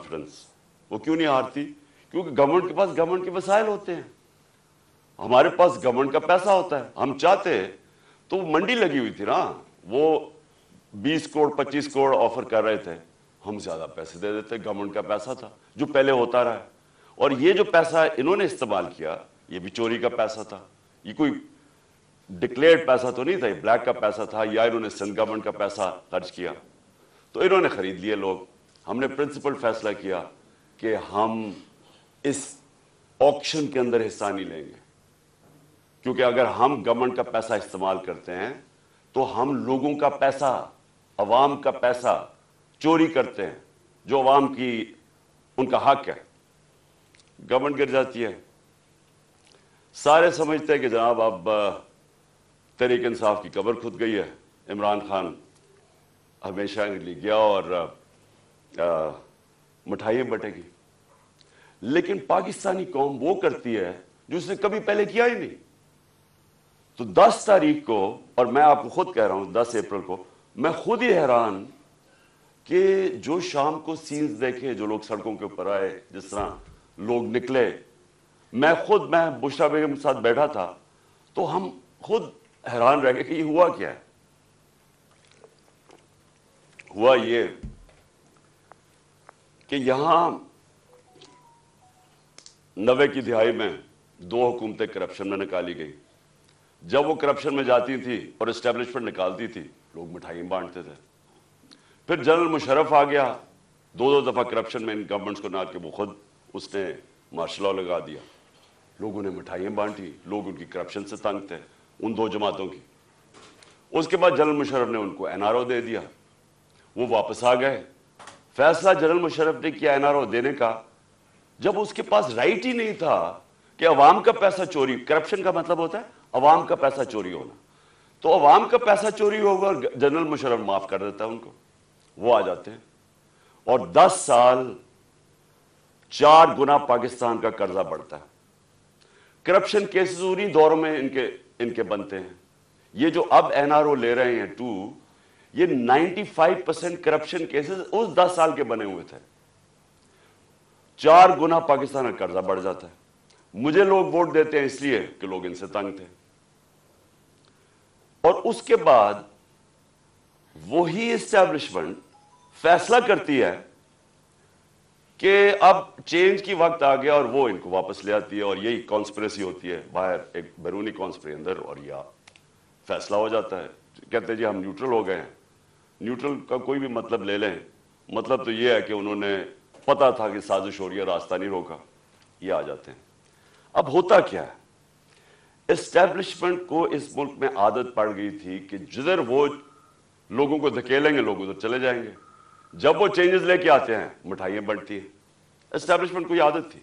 Confidence. وہ کیوں نہیں ہارتی؟ کیونکہ گورنمنٹ کے پاس گورنمنٹ کے وسائل ہوتے ہیں, ہمارے پاس گورنمنٹ کا پیسہ ہوتا ہے. ہم چاہتے تو منڈی لگی ہوئی تھی نا, وہ 20 کروڑ 25 کروڑ آفر کر رہے تھے, ہم زیادہ پیسے دے دیتے. گورنمنٹ کا پیسہ تھا جو پہلے ہوتا رہا ہے. اور یہ جو پیسہ انہوں نے استعمال کیا یہ بھی چوری کا پیسہ تھا. یہ کوئی ڈکلیئرڈ پیسہ تو نہیں تھا, یہ بلیک کا پیسہ تھا, یا انہوں نے سندھ گورنمنٹ کا پیسہ خرچ کیا. تو انہوں نے خرید لیے لوگ. ہم نے پرنسپل فیصلہ کیا کہ ہم اس آکشن کے اندر حصہ نہیں لیں گے, کیونکہ اگر ہم گورنمنٹ کا پیسہ استعمال کرتے ہیں تو ہم لوگوں کا پیسہ, عوام کا پیسہ چوری کرتے ہیں, جو عوام کی ان کا حق ہے. گورنمنٹ گر جاتی ہے. سارے سمجھتے ہیں کہ جناب اب تحریک انصاف کی قبر کھد گئی ہے, عمران خان ہمیشہ کے لیے گیا اور مٹھائیاں بٹے گی. لیکن پاکستانی قوم وہ کرتی ہے جو اس نے کبھی پہلے کیا ہی نہیں. تو 10 تاریخ کو, اور میں آپ کو خود کہہ رہا ہوں 10 اپریل کو, میں خود ہی حیران کہ جو شام کو سینز دیکھے, جو لوگ سڑکوں کے اوپر آئے, جس طرح لوگ نکلے. میں بشرا بیگم کے ساتھ بیٹھا تھا تو ہم خود حیران رہ گئے کہ یہ ہوا کیا ہے. ہوا یہ کہ یہاں 90 کی دہائی میں 2 حکومتیں کرپشن میں نکالی گئی. جب وہ کرپشن میں جاتی تھی اور اسٹیبلشمنٹ نکالتی تھی, لوگ مٹھائیاں بانٹتے تھے. پھر جنرل مشرف آ گیا, 2 دفعہ کرپشن میں ان گورنمنٹس کو نہ کہ وہ خود اس نے مارشل لاء لگا دیا. لوگوں نے مٹھائیاں بانٹی, لوگ ان کی کرپشن سے تنگ تھے, ان 2 جماعتوں کی. اس کے بعد جنرل مشرف نے ان کو NRO دے دیا, وہ واپس آ گئے. فیصلہ جنرل مشرف نے کیا NRO دینے کا, جب اس کے پاس رائٹ ہی نہیں تھا کہ عوام کا پیسہ چوری. کرپشن کا مطلب ہوتا ہے عوام کا پیسہ چوری ہونا. تو عوام کا پیسہ چوری ہوگا اور جنرل مشرف معاف کر دیتا ہے ان کو. وہ آ جاتے ہیں اور 10 سال 4 گنا پاکستان کا قرضہ بڑھتا ہے. کرپشن کیسز انہی دوروں میں ان کے بنتے ہیں. یہ جو اب NRO لے رہے ہیں 2, یہ 95% کرپشن کیسز اس 10 سال کے بنے ہوئے تھے. 4 گنا پاکستان کا قرضہ بڑھ جاتا ہے. مجھے لوگ ووٹ دیتے ہیں اس لیے کہ لوگ ان سے تنگ تھے. اور اس کے بعد وہی اسٹیبلشمنٹ فیصلہ کرتی ہے کہ اب چینج کی وقت آ گیا, اور وہ ان کو واپس لے آتی ہے. اور یہی کانسپریسی ہوتی ہے باہر, ایک بیرونی کانسپریسی اندر, اور یہ فیصلہ ہو جاتا ہے. کہتے ہیں جی ہم نیوٹرل ہو گئے ہیں. نیوٹرل کا کوئی بھی مطلب لے لیں, مطلب تو یہ ہے کہ انہوں نے پتا تھا کہ سازش ہو رہی ہے, راستہ نہیں روکا. یہ آ جاتے ہیں. اب ہوتا کیا ہے, اسٹیبلشمنٹ کو اس ملک میں عادت پڑ گئی تھی کہ جدھر وہ لوگوں کو دھکیلیں گے لوگ ادھر چلے جائیں گے. جب وہ چینجز لے کے آتے ہیں مٹھائیاں بنتی ہیں. اسٹیبلشمنٹ کو یہ عادت تھی.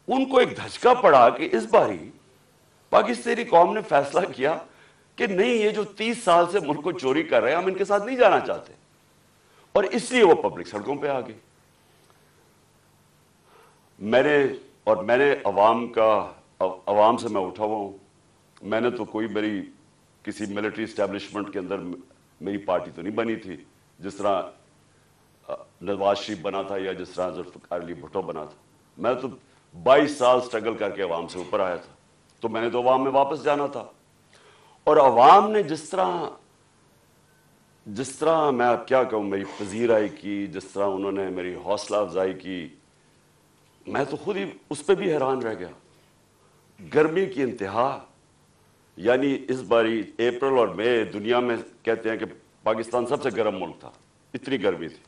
ان کو ایک دھچکا پڑا کہ اس باری پاکستانی قوم نے فیصلہ کیا کہ نہیں, یہ جو 30 سال سے ملک کو چوری کر رہے ہیں ہم ان کے ساتھ نہیں جانا چاہتے. اور اس لیے وہ پبلک سڑکوں پہ آ گئی. میں نے عوام سے میں اٹھا ہوا ہوں. میں نے تو میری کسی ملٹری اسٹیبلشمنٹ کے اندر میری پارٹی تو نہیں بنی تھی, جس طرح نواز شریف بنا تھا یا جس طرح ذوالفقار علی بھٹو بنا تھا. میں تو 22 سال سٹرگل کر کے عوام سے اوپر آیا تھا. تو میں نے تو عوام میں واپس جانا تھا. اور عوام نے جس طرح میں اب کیا کہوں, میری پذیرائی کی, جس طرح انہوں نے میری حوصلہ افزائی کی, میں تو خود ہی اس پہ بھی حیران رہ گیا. گرمی کی انتہا, یعنی اس باری اپریل اور مئی دنیا میں کہتے ہیں کہ پاکستان سب سے گرم ملک تھا, اتنی گرمی تھی.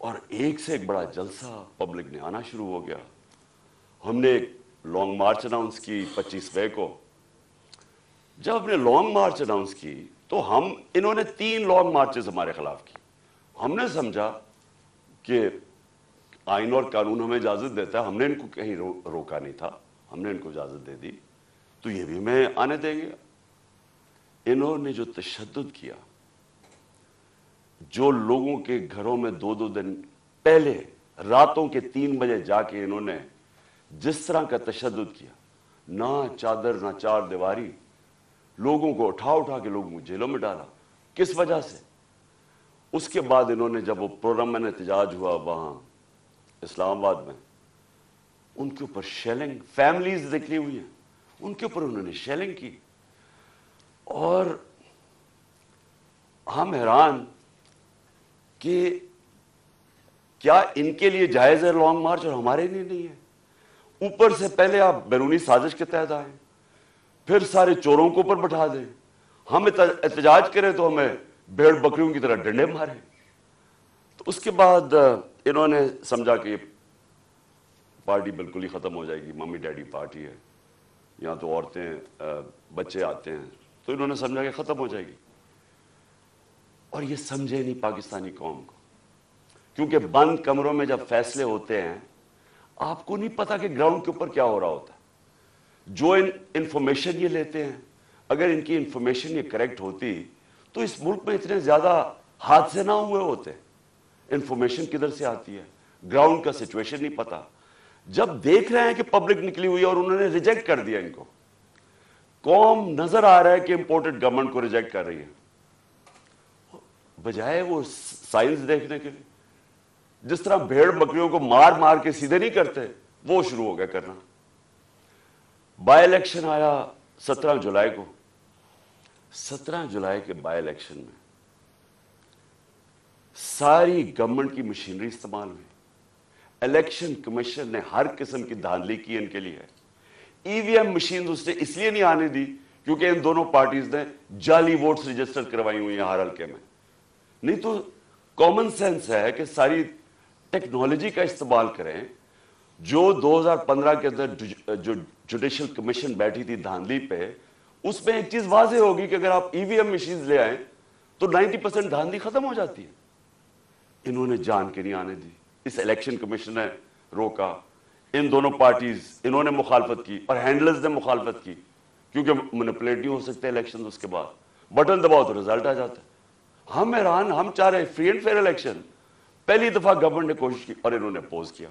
اور ایک سے ایک بڑا جلسہ پبلک نے آنا شروع ہو گیا. ہم نے ایک لانگ مارچ اناؤنس کی 25 مئی کو. جب ہم نے لانگ مارچ اناؤنس کی تو انہوں نے 3 لانگ مارچز ہمارے خلاف کی. ہم نے سمجھا کہ آئین اور قانون ہمیں اجازت دیتا ہے, ہم نے ان کو کہیں روکا نہیں تھا, ہم نے ان کو اجازت دے دی, تو یہ بھی ہمیں آنے دیں گے. انہوں نے جو تشدد کیا, جو لوگوں کے گھروں میں 2 دن پہلے راتوں کے 3 بجے جا کے انہوں نے جس طرح کا تشدد کیا, نہ چادر نہ چار دیواری, لوگوں کو اٹھا کے لوگوں کو جیلوں میں ڈالا. کس وجہ سے؟ اس کے بعد انہوں نے جب وہ پرامن احتجاج ہوا وہاں اسلام آباد میں ان کے اوپر شیلنگ، فیملیز نکلی ہوئی ہیں، ان کے اوپر انہوں نے شیلنگ کی. اور ہم حیران کہ کیا ان کے لیے جائز ہے لانگ مارچ اور ہمارے لیے نہیں ہے؟ اوپر سے پہلے آپ بیرونی سازش کے تحت آئیں، پھر سارے چوروں کو اوپر بٹھا دیں، ہم احتجاج کریں تو ہمیں بھیڑ بکریوں کی طرح ڈنڈے ماریں. تو اس کے بعد انہوں نے سمجھا کہ پارٹی بالکل ہی ختم ہو جائے گی، ممی ڈیڈی پارٹی ہے، یہاں تو عورتیں بچے آتے ہیں، تو انہوں نے سمجھا کہ ختم ہو جائے گی. اور یہ سمجھے نہیں پاکستانی قوم کو، کیونکہ بند کمروں میں جب فیصلے ہوتے ہیں آپ کو نہیں پتا کہ گراؤنڈ کے اوپر کیا ہو رہا ہوتا ہے. جو انفارمیشن یہ لیتے ہیں، اگر ان کی انفارمیشن یہ کریکٹ ہوتی تو اس ملک میں اتنے زیادہ حادثے نہ ہوئے ہوتے. انفارمیشن کدھر سے آتی ہے؟ گراؤنڈ کا سچویشن نہیں پتا. جب دیکھ رہے ہیں کہ پبلک نکلی ہوئی ہے اور انہوں نے ریجیکٹ کر دیا ان کو، قوم نظر آ رہا ہے کہ امپورٹڈ گورنمنٹ کو ریجیکٹ کر رہی ہے، بجائے وہ سائنس دیکھنے کے لیے جس طرح بھیڑ بکریوں کو مار مار کے سیدھے نہیں کرتے وہ شروع ہو گیا کرنا. بائی الیکشن آیا 17 جولائی کو. 17 جولائی کے بائی الیکشن میں ساری گورنمنٹ کی مشینری استعمال ہوئی. الیکشن کمیشن نے ہر قسم کی دھاندلی کی ان کے لیے. ای وی ایم مشین اس نے اس لیے نہیں آنے دی کیونکہ ان دونوں پارٹیز نے جعلی ووٹس رجسٹر کروائی ہوئی ہیں ہر حلقے میں. نہیں تو کامن سینس ہے کہ ساری ٹیکنالوجی کا استعمال کریں. جو 2015 کے اندر جو جوڈیشل کمیشن بیٹھی تھی دھاندلی پہ، اس میں ایک چیز واضح ہوگی کہ اگر آپ ای وی ایم مشینز لے آئیں تو 90% دھاندلی ختم ہو جاتی ہے. انہوں نے جان کے نہیں آنے دی. اس الیکشن کمیشن نے روکا. ان دونوں پارٹیز انہوں نے مخالفت کی اور ہینڈلرز نے مخالفت کی کیونکہ مینیپولیٹ نہیں ہو سکتے الیکشن. اس کے بعد بٹن دباؤ تو رزلٹ آ جاتا ہے. ہم حیران، ہم چاہ رہے فری اینڈ فیئر الیکشن. پہلی دفعہ گورنمنٹ نے کوشش کی اور انہوں نے اپوز کیا.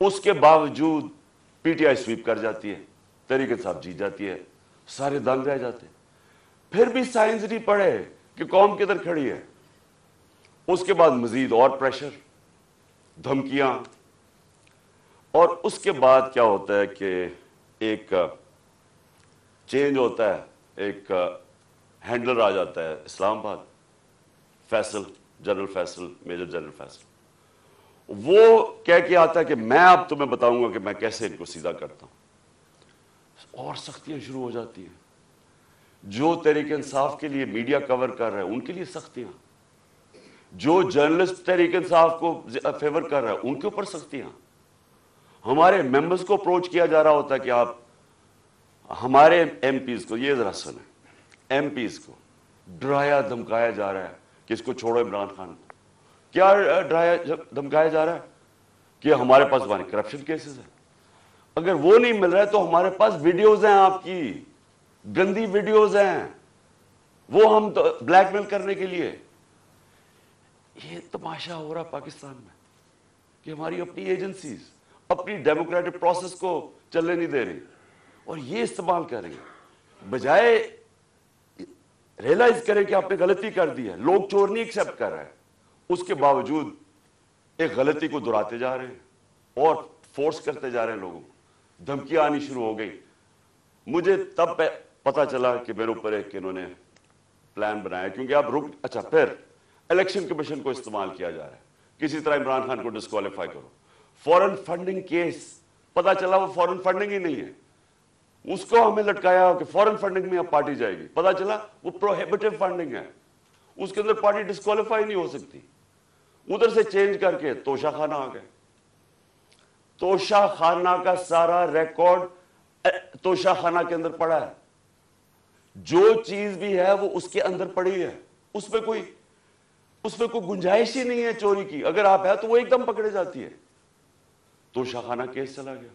اس کے باوجود پی ٹی آئی سویپ کر جاتی ہے، تحریک انصاف جیت جاتی ہے، سارے دنگ رہ جاتے. پھر بھی سائنس نہیں پڑھے کہ قوم کدھر کھڑی ہے. اس کے بعد مزید اور پریشر، دھمکیاں. اور اس کے بعد کیا ہوتا ہے کہ ایک چینج ہوتا ہے، ایک ہینڈلر آ جاتا ہے اسلام آباد، Faisal, general Faisal, major general Faisal. وہ کہہ کے آتا ہے کہ میں اب تمہیں بتاؤں گا کہ میں کیسے ان کو سیدھا کرتا ہوں. اور سختیاں شروع ہو جاتی ہیں. جو تحریک انصاف کے لیے میڈیا کور کر رہے ہیں ان کے لیے سختیاں، جو جرنلسٹ تحریک انصاف کو فیور کر رہا ہے ان کے اوپر سختیاں. ہمارے ممبرز کو اپروچ کیا جا رہا ہوتا ہے کہ آپ ہمارے ایم پیز کو، یہ ذرا سنیں، ایم پیز کو ڈرایا دھمکایا جا رہا ہے کہ اس کو چھوڑو عمران خان. کیا ڈرایا دھمکایا جا رہا ہے کہ ہمارے پاس کرپشن کیسز ہیں. اگر وہ نہیں مل رہا ہے تو ہمارے پاس ویڈیوز ہیں، آپ کی گندی ویڈیوز ہیں، وہ ہم بلیک میل کرنے کے لیے. یہ تماشا ہو رہا پاکستان میں کہ ہماری اپنی ایجنسیز اپنی ڈیموکریٹک پروسیس کو چلنے نہیں دے رہی اور یہ استعمال کر رہی ہیں. بجائے ریئلائز کریں کہ آپ نے غلطی کر دی ہے. لوگ چور نہیں ایکسیپٹ کر رہے ہیں، اس کے باوجود ایک غلطی کو دہراتے جا رہے ہیں اور فورس کرتے جا رہے ہیں لوگوں کو. دھمکیاں آنی شروع ہو گئی. مجھے تب پتا چلا کہ میرے اوپر ایک انہوں نے پلان بنایا، کیونکہ آپ اچھا پھر الیکشن کمیشن کو استعمال کیا جا رہا ہے کسی طرح عمران خان کو ڈسکوالیفائی کرو. فورن فنڈنگ کیس، پتا چلا وہ فورن فنڈنگ ہی نہیں ہے، اس کو ہمیں لٹکایا کہ فورن فنڈنگ میں اب پارٹی جائے گی. پتا چلا وہ پروہیبٹیو فنڈنگ ہے، اس کے اندر پارٹی ڈسکوالیفائی نہیں ہو سکتی. ادھر سے چینج کر کے توشہ خانہ آ گئے. توشہ خانہ کا سارا ریکارڈ توشہ خانہ کے اندر پڑا ہے. جو چیز بھی ہے وہ اس کے اندر پڑی ہے. اس میں کوئی گنجائش ہی نہیں ہے چوری کی. اگر آپ ہے تو وہ ایک دم پکڑے جاتی ہے. توشہ خانہ کیس چلا گیا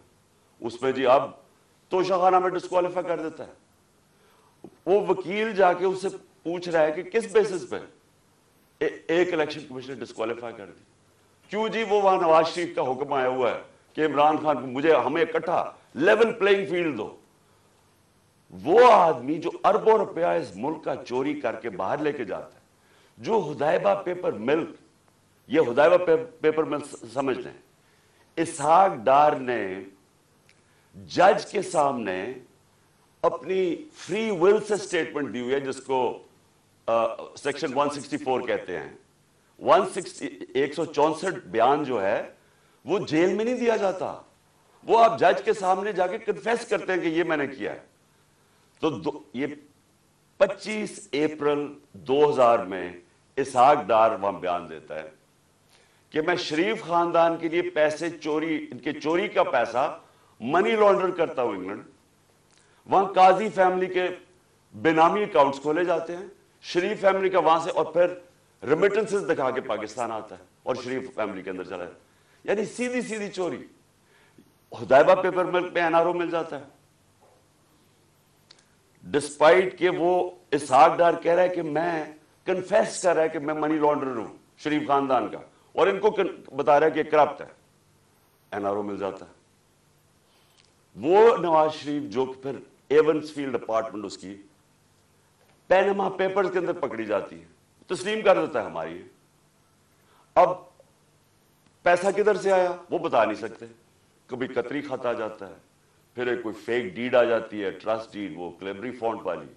اس میں جی، اب توشہ خانہ میں ڈسکوالیفائی کر دیتا ہے. وہ وکیل جا کے اس سے پوچھ رہا ہے کہ کس بیسس پہ ایک الیکشن کمیشن ڈسکوالیفائی کر دی. کیوں جی؟ وہ وہاں نواز شریف کا حکم آیا ہوا ہے کہ عمران خان کو ہمیں اکٹھا لیول پلینگ فیلڈ دو. وہ آدمی جو اربوں روپیہ اس ملک کا چوری کر کے باہر لے کے جاتا ہے، جو ہدایبہ پیپر ملک، یہ ہدایبہ پیپر ملک سمجھ لیں اسحاق ڈار نے جج کے سامنے اپنی فری ول سے سٹیٹمنٹ دی ہوئی ہے جس کو سیکشن 164 کہتے ہیں. 164 بیان جو ہے وہ جیل میں نہیں دیا جاتا, وہ آپ جج کے سامنے جا کے کنفیس کرتے ہیں کہ یہ میں نے کیا ہے. تو یہ 25 اپریل 2000 میں اسحاق ڈار وہاں بیان دیتا ہے کہ میں شریف خاندان کے لیے پیسے چوری, ان کے چوری کا پیسہ منی لانڈر کرتا ہوں انگلینڈ. وہاں قاضی فیملی کے بینامی اکاؤنٹس کھولے جاتے ہیں, شریف فیملی کا وہاں سے, اور پھر ریمیٹنسز دکھا کے پاکستان آتا ہے اور شریف فیملی کے اندر چلا جاتا ہے. یعنی سیدھی سیدھی چوری. حدیبہ پیپر ملک میں NRO مل جاتا ہے, ڈسپائٹ کہ وہ اسحاق ڈار کہہ رہا ہے کہ میں کنفیس کر رہا ہے کہ میں منی لانڈرر ہوں شریف خاندان کا, اور ان کو بتا رہا ہے کہ کرپٹ ہے. NRO مل جاتا ہے. وہ نواز شریف جو پھر ایونس فیلڈ اپارٹمنٹ اس کی پینما پیپرز کے اندر پکڑی جاتی ہے, تسلیم کر دیتا ہے ہماری. اب پیسہ کدھر سے آیا وہ بتا نہیں سکتے. کبھی قطری خط آ جاتا ہے, پھر ایک کوئی فیک ڈیڈ آ جاتی ہے, ٹرسٹ ڈیڈ, وہ کلیبری فونٹ والی.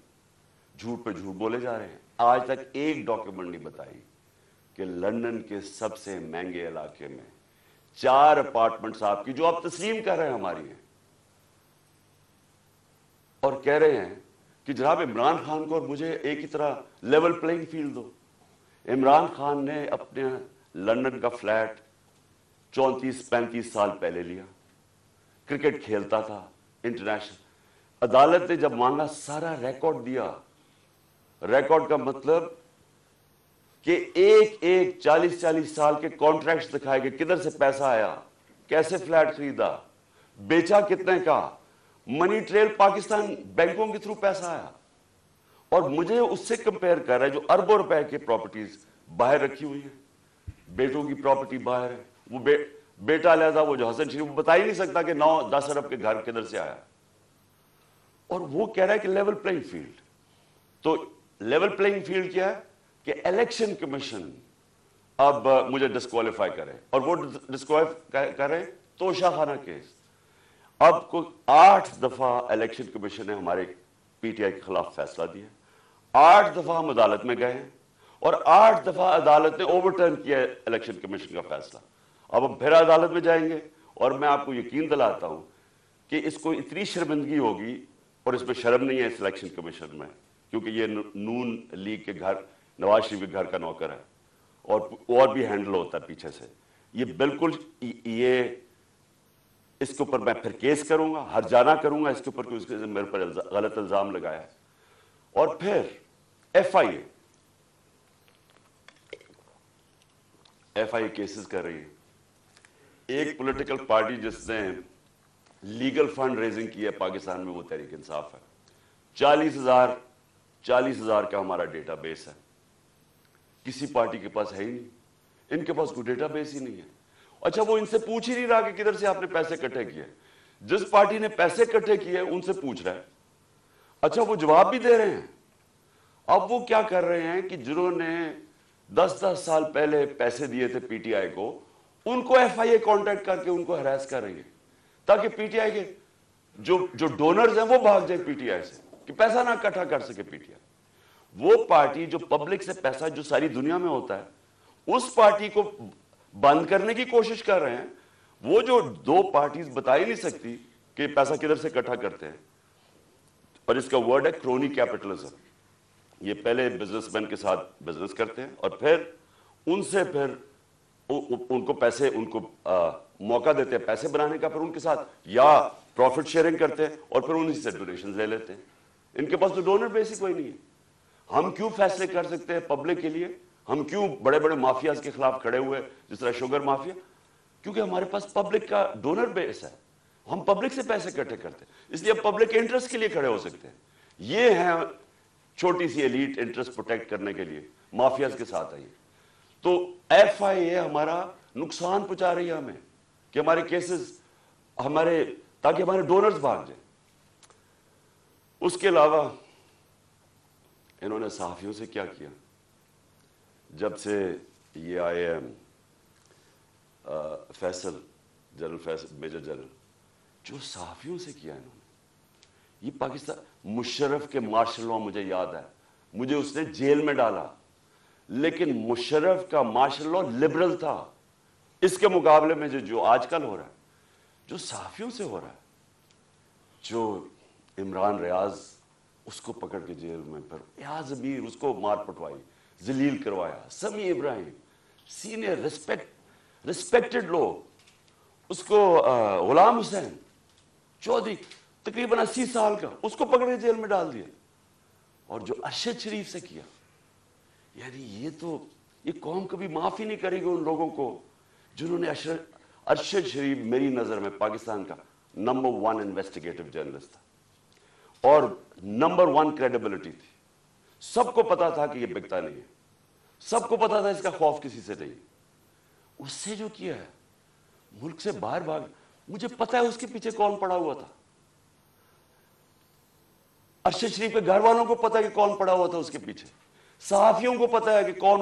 جھوٹ پہ جھوٹ بولے جا رہے ہیں. آج تک ایک ڈاکیومنٹ نہیں بتائی کہ لندن کے سب سے مہنگے علاقے میں 4 اپارٹمنٹس آپ کی جو آپ تسلیم کر رہے ہیں ہماری ہیں, اور کہہ رہے ہیں کہ جناب عمران خان کو اور مجھے ایک ہی طرح لیول پلینگ فیلڈ دو. عمران خان نے اپنے لندن کا فلیٹ 34-35 سال پہلے لیا, کرکٹ کھیلتا تھا انٹرنیشنل. عدالت نے جب مانگا سارا ریکارڈ دیا. ریکارڈ کا مطلب کہ ایک 40 سال کے کانٹریکٹس دکھائے کہ کدھر سے پیسہ آیا, کیسے فلیٹ خریدا, بیچا کتنے کا, منی ٹریل پاکستان بینکوں کے تھرو پیسہ آیا. اور مجھے اس سے کمپیئر کر رہا ہے جو اربوں روپے کی پراپرٹیز باہر رکھی ہوئی ہیں, بیٹوں کی پراپرٹی باہر ہے. وہ بیٹا لہذا وہ جو حسن شریف بتا ہی نہیں سکتا کہ 9-10 ارب کے گھر کدھر سے آیا, اور وہ کہہ رہا ہے کہ لیول پلینگ فیلڈ. تو لیول پلینگ فیلڈ کیا ہے کہ الیکشن کمیشن اب مجھے ڈسکوالیفائی کرے, اور وہ ڈسکوالیفائی کرے توشہ خانہ کیس. اب کو 8 دفعہ الیکشن کمیشن نے ہمارے PTI کے خلاف فیصلہ دیا, 8 دفعہ ہم عدالت میں گئے ہیں, اور 8 دفعہ عدالت نے اوور ٹرن کیا الیکشن کمیشن کا فیصلہ. اب ہم پھر عدالت میں جائیں گے, اور میں آپ کو یقین دلاتا ہوں کہ اس کو اتنی شرمندگی ہوگی, اور اس میں شرم نہیں ہے اس الیکشن کمیشن میں, کیونکہ یہ نون لیگ کے گھر, نواز شریف کے گھر کا نوکر ہے, اور بھی ہینڈل ہوتا ہے پیچھے سے. یہ بالکل یہ اس کے اوپر میں پھر کیس کروں گا, ہر جانا کروں گا اس کے اوپر, کہ میرے پر غلط الزام لگایا ہے. اور پھر FIA کیسز کر رہی ہے. ایک پولیٹیکل پارٹی جس نے لیگل فنڈ ریزنگ کی ہے پاکستان میں وہ تحریک انصاف ہے. 40,000 کا ہمارا ڈیٹا بیس ہے. کسی پارٹی کے پاس ہے ہی نہیں, ان کے پاس کوئی ڈیٹا بیس ہی نہیں ہے. اچھا وہ ان سے پوچھ ہی نہیں رہا کہ کدھر سے آپ نے پیسے اکٹھے کیے. جس پارٹی نے پیسے اکٹھے کیے ان سے پوچھ رہا ہے. اچھا وہ جواب بھی دے رہے ہیں. اب وہ کیا کر رہے ہیں کہ جنہوں نے 10 سال پہلے پیسے دیے تھے PTI کو, ان کو FIA کانٹیکٹ کر کے ان کو ہراس کر رہی ہے, تاکہ PTI کے جو ڈونرز ہیں وہ بھاگ جائیں PTI سے, کہ پیسہ نہ اکٹھا کر سکے PTI. وہ پارٹی جو پبلک سے پیسہ جو ساری دنیا میں ہوتا ہے اس پارٹی کو بند کرنے کی کوشش کر رہے ہیں. وہ جو 2 پارٹیز بتا ہی نہیں سکتی کہ پیسہ کدھر سے اکٹھا کرتے ہیں, اور اس کا ورڈ ہے کرونی کیپٹلزم. یہ پہلے بزنس مین کے ساتھ بزنس کرتے ہیں, اور پھر ان سے پھر ان کو پیسے, ان کو موقع دیتے ہیں پیسے بنانے کا, پھر ان کے ساتھ یا پروفٹ شیئرنگ کرتے ہیں, اور پھر انہیں سے ڈونیشنز لے لیتے ہیں. ان کے پاس تو ڈونر بیس ہی کوئی نہیں ہے. ہم کیوں فیصلے کر سکتے ہیں پبلک کے لیے؟ ہم کیوں بڑے بڑے مافیاز کے خلاف کھڑے ہوئے, جس طرح شوگر مافیا؟ کیونکہ ہمارے پاس پبلک کا ڈونر بیس ہے, ہم پبلک سے پیسے اکٹھے کرتے ہیں, اس لیے پبلک انٹرسٹ کے لیے کھڑے ہو سکتے ہیں. یہ ہیں چھوٹی سی ایلیٹ انٹرسٹ پروٹیکٹ کرنے کے لیے مافیاز کے ساتھ آئیے. تو FIA ہمارا نقصان پہنچا رہی ہے ہمیں, کہ ہمارے کیسز ہمارے, تاکہ ہمارے ڈونرز بھاگ جائیں. اس کے علاوہ انہوں نے صحافیوں سے کیا کیا؟ جب سے یہ آئے ہیں فیصل میجر جنرل، جو صحافیوں سے کیا انہوں نے، یہ پاکستان، مشرف کے مارشل لاء مجھے یاد ہے، مجھے اس نے جیل میں ڈالا، لیکن مشرف کا مارشل لاء لبرل تھا. اس کے مقابلے میں جو آج کل ہو رہا ہے، جو صحافیوں سے ہو رہا ہے، جو عمران ریاض اس کو پکڑ کے جیل میں، پھر ایاز امیر اس کو مار پٹوائی، ذلیل کروایا، سمیع ابراہیم سینئر ریسپیکٹڈ لوگ، اس کو غلام حسین چودھری تقریباً 80 سال کا، اس کو پکڑ کے جیل میں ڈال دیا. اور جو ارشد شریف سے کیا، یعنی یہ قوم کبھی معافی نہیں کرے گی ان لوگوں کو جنہوں نے ارشد شریف میری نظر میں پاکستان کا نمبر 1 انویسٹیگیٹو جرنلسٹ تھا اور نمبر 1 کریڈیبلٹی تھی. سب کو پتا تھا کہ یہ بکتا نہیں ہے، سب کو پتا تھا اس کا خوف کسی سے نہیں. اس سے جو کیا ہے، ملک سے باہر بھاگ، مجھے پتا ہے اس کے پیچھے کون پڑا ہوا تھا. ارشد شریف کے گھر والوں کو پتا ہے کہ کون پڑا ہوا تھا اس کے پیچھے، صحافیوں کو پتا ہے کہ کون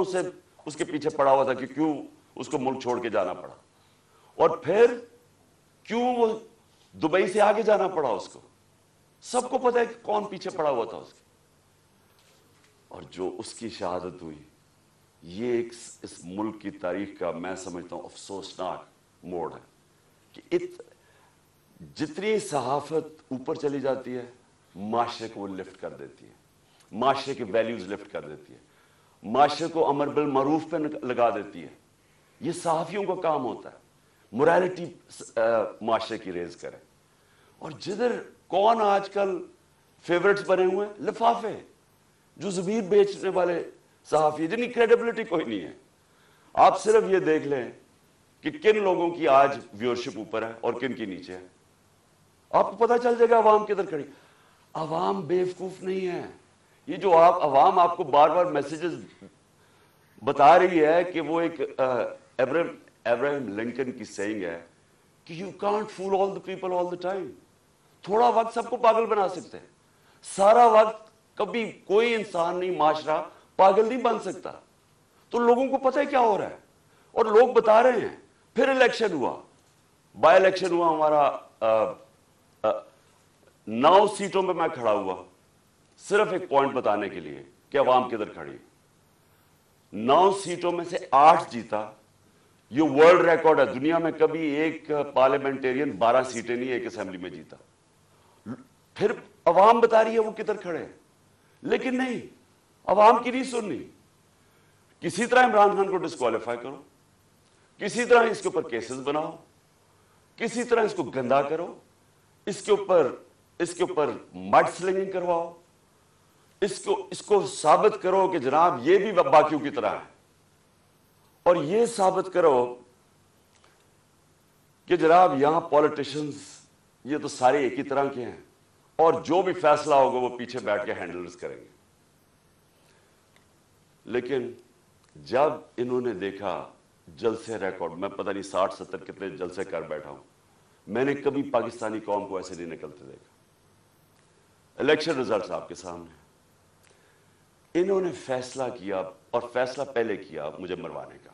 اس کے پیچھے پڑا ہوا تھا، کہ کیوں اس کو ملک چھوڑ کے جانا پڑا، اور پھر کیوں وہ دبئی سے آگے جانا پڑا اس کو. سب کو پتا ہے کہ کون پیچھے پڑا ہوا تھا اس کے. اور جو اس کی شہادت ہوئی، یہ اس ملک کی تاریخ کا میں سمجھتا ہوں افسوسناک موڑ ہے کہ جتنی صحافت اوپر چلی جاتی ہے، معاشرے کو وہ لفٹ کر دیتی ہے، معاشرے کے ویلیوز لفٹ کر دیتی ہے، معاشرے کو امر بالمعروف پہ لگا دیتی ہے. یہ صحافیوں کا کام ہوتا ہے، موریلٹی معاشرے کی ریز کرے. اور جدھر کون آج کل فیورٹس بنے ہوئے ہیں، لفافے، جو زبیر بیچنے والے صحافی جن کی کریڈیبلٹی کوئی نہیں ہے. آپ صرف یہ دیکھ لیں کہ کن لوگوں کی آج ویورشپ اوپر ہے اور کن کی نیچے ہے، آپ کو پتا چل جائے گا عوام کدھر کھڑی. عوام بیوقوف نہیں ہے. یہ جو عوام آپ کو بار بار میسیجز بتا رہی ہے کہ وہ ایک ابراہیم لنکن کی سینگ ہے کہ you can't fool all the people all the time. تھوڑا وقت سب کو پاگل بنا سکتے ہیں، سارا وقت کبھی کوئی انسان نہیں، معاشرہ پاگل نہیں بن سکتا. تو لوگوں کو پتہ ہے کیا ہو رہا ہے اور لوگ بتا رہے ہیں. پھر الیکشن ہوا، بائی الیکشن ہوا ہمارا، 9 سیٹوں پہ میں کھڑا ہوا، صرف ایک پوائنٹ بتانے کے لیے کہ عوام کدھر کھڑی. 9 سیٹوں میں سے 8 جیتا. یہ ورلڈ ریکارڈ ہے، دنیا میں کبھی ایک پارلیمنٹیرین 12 سیٹیں نہیں ایک اسمبلی میں جیتا. پھر عوام بتا رہی ہے وہ کدھر کھڑے، لیکن نہیں، عوام کی نہیں سننی. کسی طرح عمران خان کو ڈسکوالیفائی کرو، کسی طرح اس کے اوپر کیسز بناؤ، کسی طرح اس کو گندا کرو، اس کے اوپر مڈ سلنگنگ کرواؤ، اس کو ثابت کرو کہ جناب یہ بھی باقیوں کی طرح ہے، اور یہ ثابت کرو کہ جناب یہاں پولیٹیشنز یہ تو سارے ایک ہی طرح کے ہیں، اور جو بھی فیصلہ ہوگا وہ پیچھے بیٹھ کے ہینڈلز کریں گے. لیکن جب انہوں نے دیکھا جلسے ریکارڈ، میں پتہ نہیں 60-70 کتنے جلسے کر بیٹھا ہوں، میں نے کبھی پاکستانی قوم کو ایسے نہیں نکلتے دیکھا. الیکشن ریزلٹس آپ کے سامنے، انہوں نے فیصلہ کیا، اور فیصلہ پہلے کیا مجھے مروانے کا.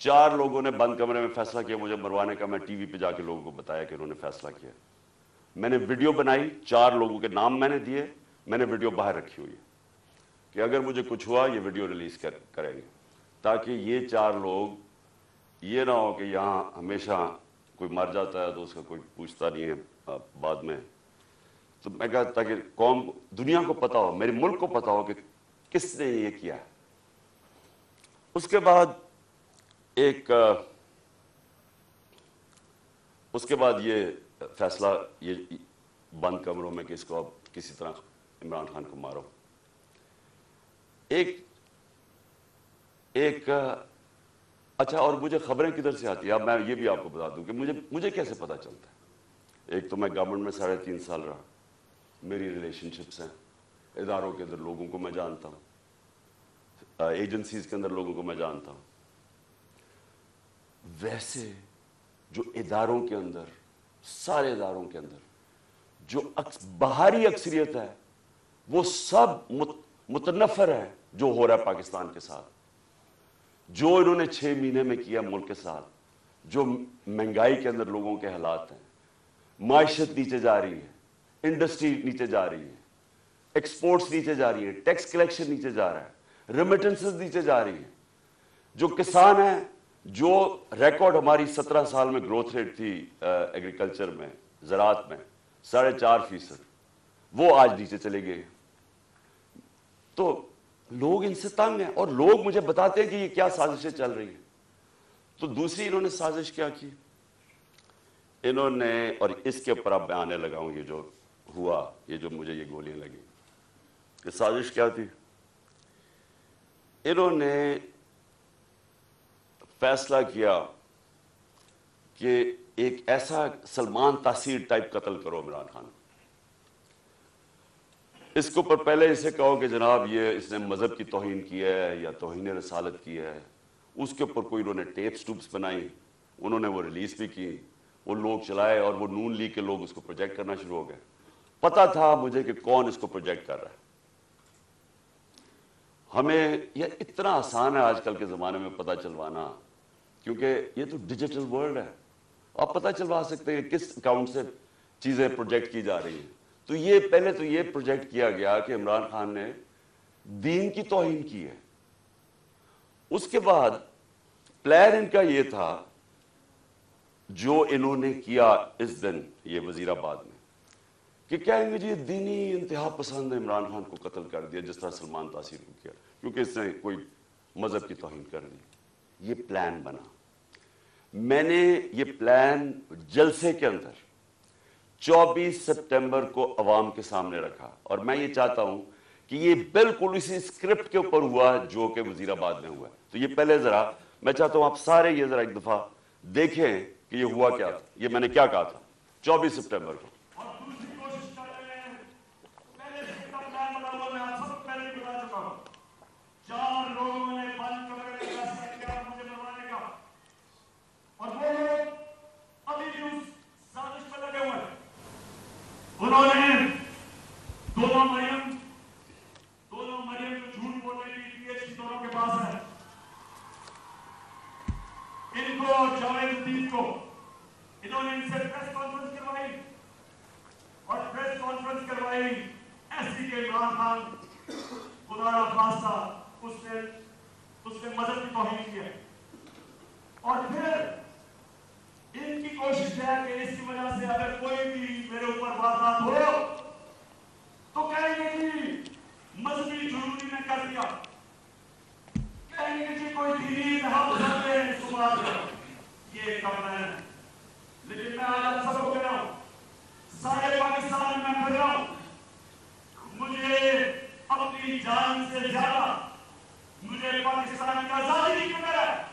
4 لوگوں نے بند کمرے میں فیصلہ کیا مجھے مروانے کا. میں ٹی وی پہ جا کے لوگوں کو بتایا کہ انہوں نے فیصلہ کیا. میں نے ویڈیو بنائی، 4 لوگوں کے نام میں نے دیے، میں نے ویڈیو باہر رکھی ہوئی ہے کہ اگر مجھے کچھ ہوا یہ ویڈیو ریلیز کریں گے، تاکہ یہ 4 لوگ یہ نہ ہو کہ یہاں ہمیشہ کوئی مر جاتا ہے تو اس کا کوئی پوچھتا نہیں ہے بعد میں. تو میں کہا تاکہ قوم، دنیا کو پتا ہو، میرے ملک کو پتا ہو کہ کس نے یہ کیا. اس کے بعد یہ فیصلہ، یہ بند کمروں میں کہ اس کو اب کسی طرح عمران خان کو مارو. اچھا، اور مجھے خبریں کدھر سے آتی ہیں، اب میں یہ بھی آپ کو بتا دوں کہ مجھے کیسے پتا چلتا ہے. ایک تو میں گورنمنٹ میں 3.5 سال رہا، میری ریلیشن شپس ہیں، اداروں کے اندر لوگوں کو میں جانتا ہوں، ایجنسیز کے اندر لوگوں کو میں جانتا ہوں. ویسے جو اداروں کے اندر، سارے اداروں کے اندر جو باہری اکثریت ہے، وہ سب متنفر ہے جو ہو رہا ہے پاکستان کے ساتھ، جو انہوں نے 6 مہینے میں کیا ملک کے ساتھ. جو مہنگائی کے اندر لوگوں کے حالات ہیں، معیشت نیچے جا رہی ہے، انڈسٹری نیچے جا رہی ہے، ایکسپورٹس نیچے جا رہی ہے، ٹیکس کلیکشن نیچے جا رہا ہے، ریمیٹنسز نیچے جا رہی ہیں، جو کسان ہیں، جو ریکارڈ ہماری 17 سال میں گروتھ ریٹ تھی ایگریکلچر میں، زراعت میں 4.5%، وہ آج نیچے چلے گئے۔ تو لوگ ان سے تنگ ہیں، اور لوگ مجھے بتاتے ہیں کہ یہ کیا سازشیں چل رہی ہیں۔ تو دوسری انہوں نے سازش کیا کی، انہوں نے، اور اس کے اوپر اب میں آنے لگا ہوں، یہ جو ہوا، یہ جو مجھے یہ گولیاں لگی، یہ سازش کیا تھی؟ انہوں نے فیصلہ کیا کہ ایک ایسا سلمان تاثیر ٹائپ قتل کرو عمران خان۔ اس کے اوپر پہلے اسے کہو کہ جناب یہ اس نے مذہب کی توہین کی ہے یا توہین رسالت کی ہے، اس کے اوپر کوئی انہوں نے ٹیپس ٹوپس بنائی، انہوں نے وہ ریلیز بھی کی، وہ لوگ چلائے، اور وہ نون لیگ کے لوگ اس کو پروجیکٹ کرنا شروع ہو گئے۔ پتہ تھا مجھے کہ کون اس کو پروجیکٹ کر رہا ہے۔ ہمیں یہ اتنا آسان ہے آج کل کے زمانے میں پتہ چلوانا، کیونکہ یہ تو ڈیجیٹل ورلڈ ہے، آپ پتہ چلوا سکتے ہیں کس اکاؤنٹ سے چیزیں پروجیکٹ کی جا رہی ہیں۔ تو یہ پہلے تو یہ پروجیکٹ کیا گیا کہ عمران خان نے دین کی توہین کی ہے۔ اس کے بعد پلان ان کا یہ تھا، جو انہوں نے کیا اس دن یہ وزیر آباد میں، کہ کہیں گے جی دینی انتہا پسند عمران خان کو قتل کر دیا، جس طرح سلمان تاثیر کو کیا، کیونکہ اس نے کوئی مذہب کی توہین کر دی۔ یہ پلان بنا، میں نے یہ پلان جلسے کے اندر 24 سپٹمبر کو عوام کے سامنے رکھا، اور میں یہ چاہتا ہوں کہ یہ بالکل اسی اسکرپٹ کے اوپر ہوا جو کہ وزیر آباد میں ہوا ہے۔ تو یہ پہلے ذرا میں چاہتا ہوں آپ سارے یہ ذرا ایک دفعہ دیکھیں کہ یہ ہوا کیا تھا، یہ میں نے کیا کہا تھا 24 سپٹمبر کو۔ انہوں نے دونوں مریم جو جھوٹ بول رہی تھی، پی ایچ ڈی دونوں کے پاس ہے، ان کو جاوید الدین کو انہوں نے ان سے پریس کانفرنس کروائی، اور پریس کانفرنس کروائی ایسی کہ عمران خان خدا را خواستہ اس نے مذہب کی توہین کی ہے، اور پھر ان کی کوشش ہے کہ اس کی وجہ سے اگر کوئی بھی میرے اوپر واردات ہو تو کہیں گے کہ مذہبی ضروری نے کر دیا، کہیں گے کہ کوئی دینی انتہا نے اس کو مار دیا۔ یہ ایک کمرہ ہے، لیکن میں آج آپ سب کو کہہ رہا ہوں، سارے پاکستان میں پھر رہا ہوں، مجھے اپنی جان سے زیادہ مجھے پاکستان کی آزادی کی فکر ہے۔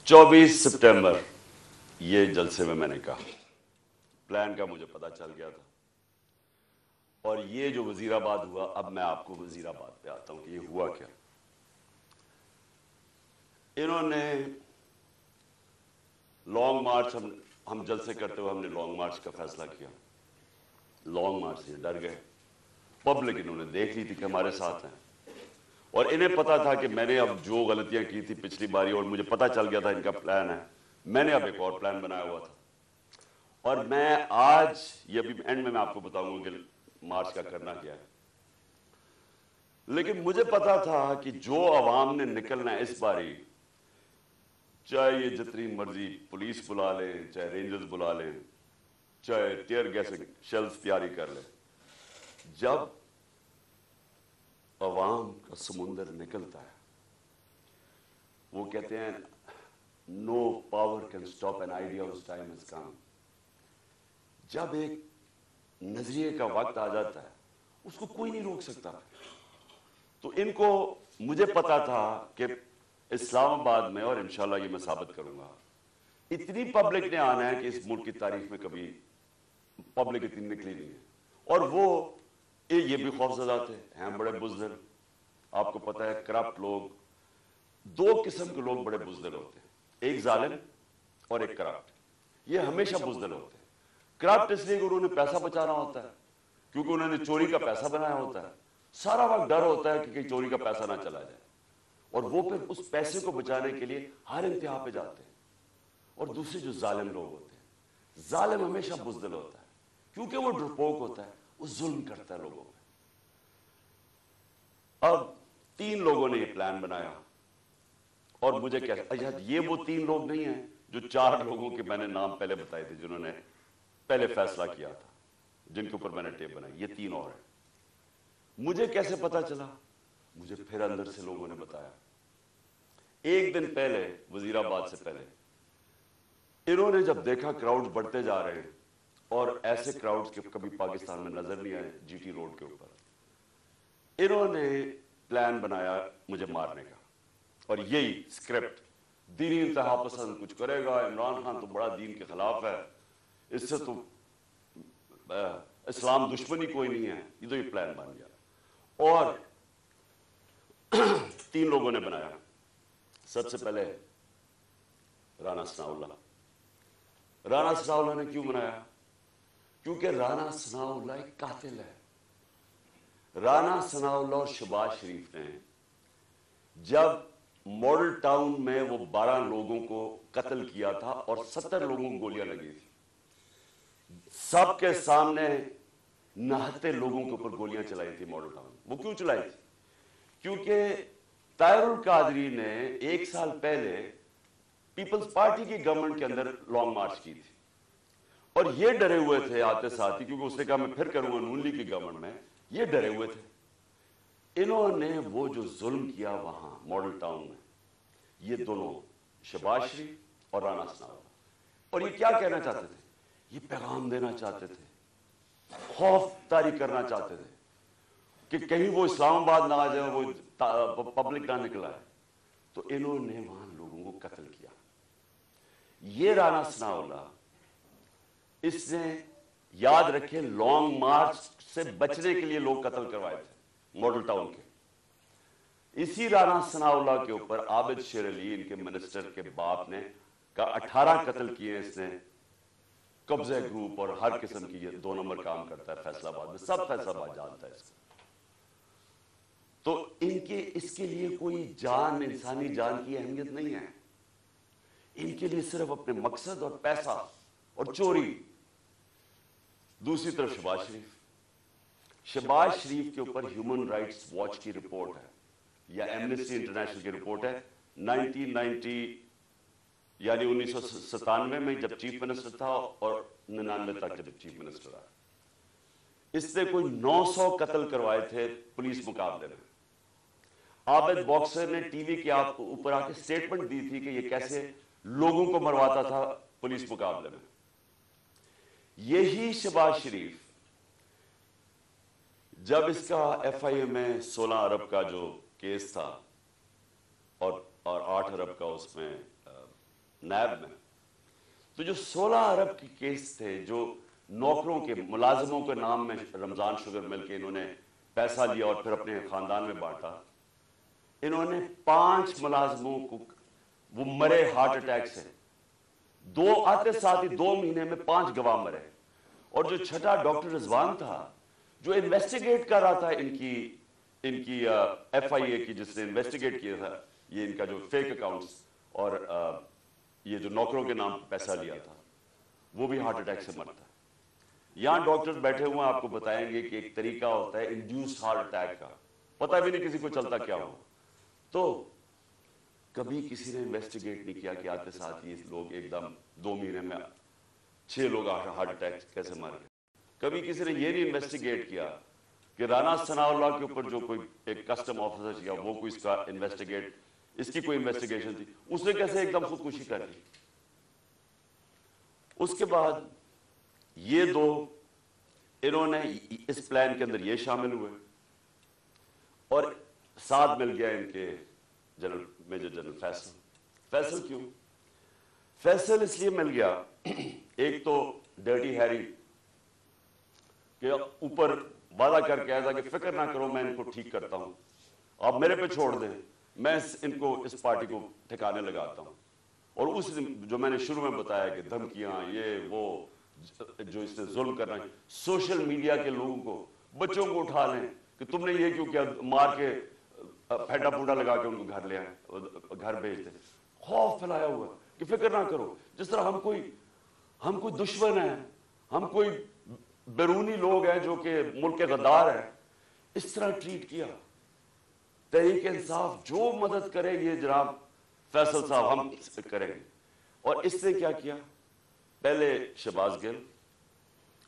24 سپٹمبر یہ جلسے میں نے کہا، پلان کا مجھے پتا چل گیا تھا، اور یہ جو وزیر آباد ہوا، اب میں آپ کو وزیر آباد پہ آتا ہوں کہ یہ ہوا کیا۔ انہوں نے لانگ مارچ، ہم جلسے کرتے ہوئے ہم نے لانگ مارچ کا فیصلہ کیا، لانگ مارچ سے ڈر گئے، پبلک انہوں نے دیکھ لی تھی کہ ہمارے ساتھ ہیں، اور انہیں پتا تھا کہ میں نے اب جو غلطیاں کی تھی پچھلی باری، اور مجھے پتا چل گیا تھا ان کا پلان ہے، میں نے اب ایک اور پلان بنایا ہوا تھا، اور میں آج یہ بھی اینڈ میں آپ کو بتاؤں گا کہ مارچ کا کرنا کیا ہے۔ لیکن مجھے پتا تھا کہ جو عوام نے نکلنا ہے اس باری، چاہے یہ جتنی مرضی پولیس بلا لیں، چاہے رینجرز بلا لیں، چاہے ٹیئر گیس شیلز تیاری کر لیں، جب عوام کا سمندر نکلتا ہے، وہ کہتے ہیں no power can stop an idea whose time has come۔ جب ایک نظریے کا وقت آ جاتا ہے اس کو کوئی نہیں روک سکتا۔ تو ان کو، مجھے پتا تھا کہ اسلام آباد میں، اور انشاءاللہ یہ میں ثابت کروں گا، اتنی پبلک نے آنا ہے کہ اس ملک کی تاریخ میں کبھی پبلک اتنی نکلی نہیں ہے، اور وہ یہ بھی خوفزدہ تھے، ہیں بڑے بزدل، آپ کو پتا ہے کرپٹ لوگ، دو قسم کے لوگ بڑے بزدل ہوتے ہیں، ایک ظالم اور ایک کرپٹ، یہ ہمیشہ بزدل ہوتے ہیں۔ کرپٹ اس لیے کہ انہوں نے پیسہ بچانا ہوتا ہے، کیونکہ انہوں نے چوری کا پیسہ بنایا ہوتا ہے، سارا وقت ڈر ہوتا ہے کہ کہیں چوری کا پیسہ نہ چلا جائے، اور وہ پھر اس پیسے کو بچانے کے لیے ہر انتہا پہ جاتے ہیں. اور دوسرے جو ظالم لوگ ہوتے ہیں، ظالم ہمیشہ بزدل ہوتا ہے کیونکہ وہ ڈرپوک ہوتا ہے، وہ ظلم کرتا ہے لوگوں پہ. اب 3 لوگوں نے یہ پلان بنایا اور مجھے کہا یہ وہ 3 لوگ نہیں ہیں جو 4 لوگوں کے میں نے نام پہلے بتائے تھے جنہوں نے پہلے فیصلہ کیا تھا، جن کے اوپر میں نے ٹیپ بنائی. یہ 3 اور ہیں. مجھے کیسے پتا چلا؟ مجھے پھر اندر سے لوگوں نے بتایا. ایک دن پہلے وزیر آباد سے پہلے انہوں نے جب دیکھا کراؤڈ بڑھتے جا رہے ہیں اور ایسے کراؤڈز کے کبھی پاکستان میں نظر نہیں آئے جی ٹی روڈ کے اوپر، انہوں نے پلان بنایا مجھے مارنے کا. اور یہی اسکرپٹ، دینی انتہا پسند کچھ کرے گا، عمران خان تو بڑا دین کے خلاف ہے، اس سے تو اسلام دشمنی کوئی نہیں ہے. یہ تو یہ پلان بن گیا. اور 3 لوگوں نے بنایا. سب سے پہلے رانا ثناءاللہ. رانا ثناءاللہ نے کیوں بنایا؟ کیونکہ رانا ثناءاللہ ایک قاتل ہے. رانا ثناءاللہ اور شہباز شریف نے جب ماڈل ٹاؤن میں وہ 12 لوگوں کو قتل کیا تھا اور 70 لوگوں کو گولیاں لگی تھی، سب کے سامنے نہتے لوگوں کے اوپر گولیاں چلائی تھی ماڈل ٹاؤن. وہ کیوں چلائی تھی؟ کیونکہ طاہر القادری نے 1 سال پہلے پیپلز پارٹی کی گورنمنٹ کے اندر لانگ مارچ کی تھی اور یہ ڈرے ہوئے تھے آتے ساتھ ہی، کیونکہ اس نے کہا میں پھر کروں گا نون لیگ کی گورنمنٹ میں. یہ ڈرے ہوئے تھے. انہوں نے وہ جو ظلم کیا وہاں ماڈل ٹاؤن میں، یہ دونوں شہباز شریف اور رانا ثناءاللہ. اور یہ کیا کہنا چاہتے تھے؟ یہ پیغام دینا چاہتے تھے، خوف طاری کرنا چاہتے تھے کہ کہیں وہ اسلام آباد نہ آ جائے، وہ پبلک نہ نکل آئے. تو انہوں نے وہاں لوگوں کو قتل کیا. یہ رانا ثناءاللہ، اس نے یاد رکھے لانگ مارچ سے بچنے کے لیے لوگ قتل کروائے تھے ماڈل ٹاؤن کے. اسی رانا ثناءاللہ کے اوپر عابد شیر علی، ان کے منسٹر کے باپ نے کا 18 قتل کیے. اس نے قبضہ گروپ اور ہر قسم کی، یہ 2 نمبر کام کرتا ہے فیصلہ آباد میں، سب فیصلہ آباد جانتا ہے اس کو. تو ان کے اس کے لیے کوئی جان، انسانی جان کی اہمیت نہیں ہے. ان کے لیے صرف اپنے مقصد اور پیسہ اور چوری. دوسری طرف شہباز شریف کے اوپر ہیومن رائٹس واچ کی رپورٹ ہے یا ایمنسٹی انٹرنیشنل کی رپورٹ ہے 1990 یعنی 1997 میں جب چیف منسٹر تھا اور 99 تک جب چیف منسٹر آیا. اس نے کوئی 900 قتل کروائے تھے پولیس مقابلے میں. عابد باکسر نے ٹی وی کے اوپر آ کے سٹیٹمنٹ دی تھی کہ یہ کیسے لوگوں کو مرواتا تھا پولیس مقابلے میں. یہی شہباز شریف جب اس کا ایف آئی اے میں 16 ارب کا جو کیس تھا اور 8 ارب کا اس میں نیب میں، تو جو 16 ارب کی کیس تھے، جو نوکروں کے ملازموں کے نام میں رمضان شوگر مل کے انہوں نے پیسہ لیا اور پھر اپنے خاندان میں بانٹا. انہوں نے 5 ملازموں کو وہ مرے ہارٹ اٹیک سے. 2 آتے ساتھ ہی 2 مہینے میں 5 گواہ مرے. اور جو چھٹا ڈاکٹر رضوان تھا جو انویسٹیگیٹ کر رہا تھا ان کی ایف آئی اے کی، جس نے انویسٹیگیٹ کیا تھا یہ ان کا جو فیک اکاؤنٹس اور یہ جو نوکروں کے نام پیسہ لیا تھا، وہ بھی ہارٹ اٹیک سے مرتا. یہاں ڈاکٹر بیٹھے ہوئے آپ کو بتائیں گے کہ ایک طریقہ ہوتا ہے انڈیوس ہارٹ اٹیک کا، پتہ بھی نہیں کسی کو چلتا کیا ہو. تو کبھی کسی نے انویسٹیگیٹ نہیں کیا کہ آتے ساتھ یہ لوگ ایک دم 2 مہینے میں 6 لوگ ہارٹ اٹیک کیسے مر گئے. کبھی کسی نے یہ نہیں انویسٹیگیٹ کیا کہ رانا ثناءاللہ کے اوپر جو کوئی ایک کسٹم آفیسر کیا وہ کوئی اس کا انویسٹیگیٹ، اس کی کوئی انویسٹیگیشن تھی، اس نے کیسے ایک دم خودکشی کر لی. اس کے بعد یہ 2 انہوں نے اس پلان کے اندر یہ شامل ہوئے اور ساتھ مل گیا ان کے general major general Faisal. Faisal کیوں؟ فیصل اس لیے مل گیا، ایک تو ڈرٹی ہیری کہ اوپر وعدہ کر کے آیا تھا کہ فکر نہ کرو میں ان کو ٹھیک کرتا ہوں، آپ میرے پہ چھوڑ دیں، میں ان کو اس پارٹی کو ٹھکانے لگاتا ہوں. اور اس جو میں نے شروع میں بتایا کہ دھمکیاں یہ وہ جو اس نے ظلم کرنا ہے، سوشل میڈیا کے لوگوں کو، بچوں کو اٹھا لیں کہ تم نے یہ کیوں کیا، مار کے پھینڈا پھونڈا لگا کے ان کو گھر لے آئے، گھر بھیج دیں، خوف پھیلایا ہوا کہ فکر نہ کرو، جس طرح ہم کوئی دشمن ہیں، ہم کوئی بیرونی لوگ ہیں جو کہ ملک کے غدار ہیں، اس طرح ٹریٹ کیا۔ تحریک انصاف جو مدد کرے یہ جناب فیصل صاحب ہم کریں گے۔ اور اس نے کیا کیا، پہلے شہباز گل،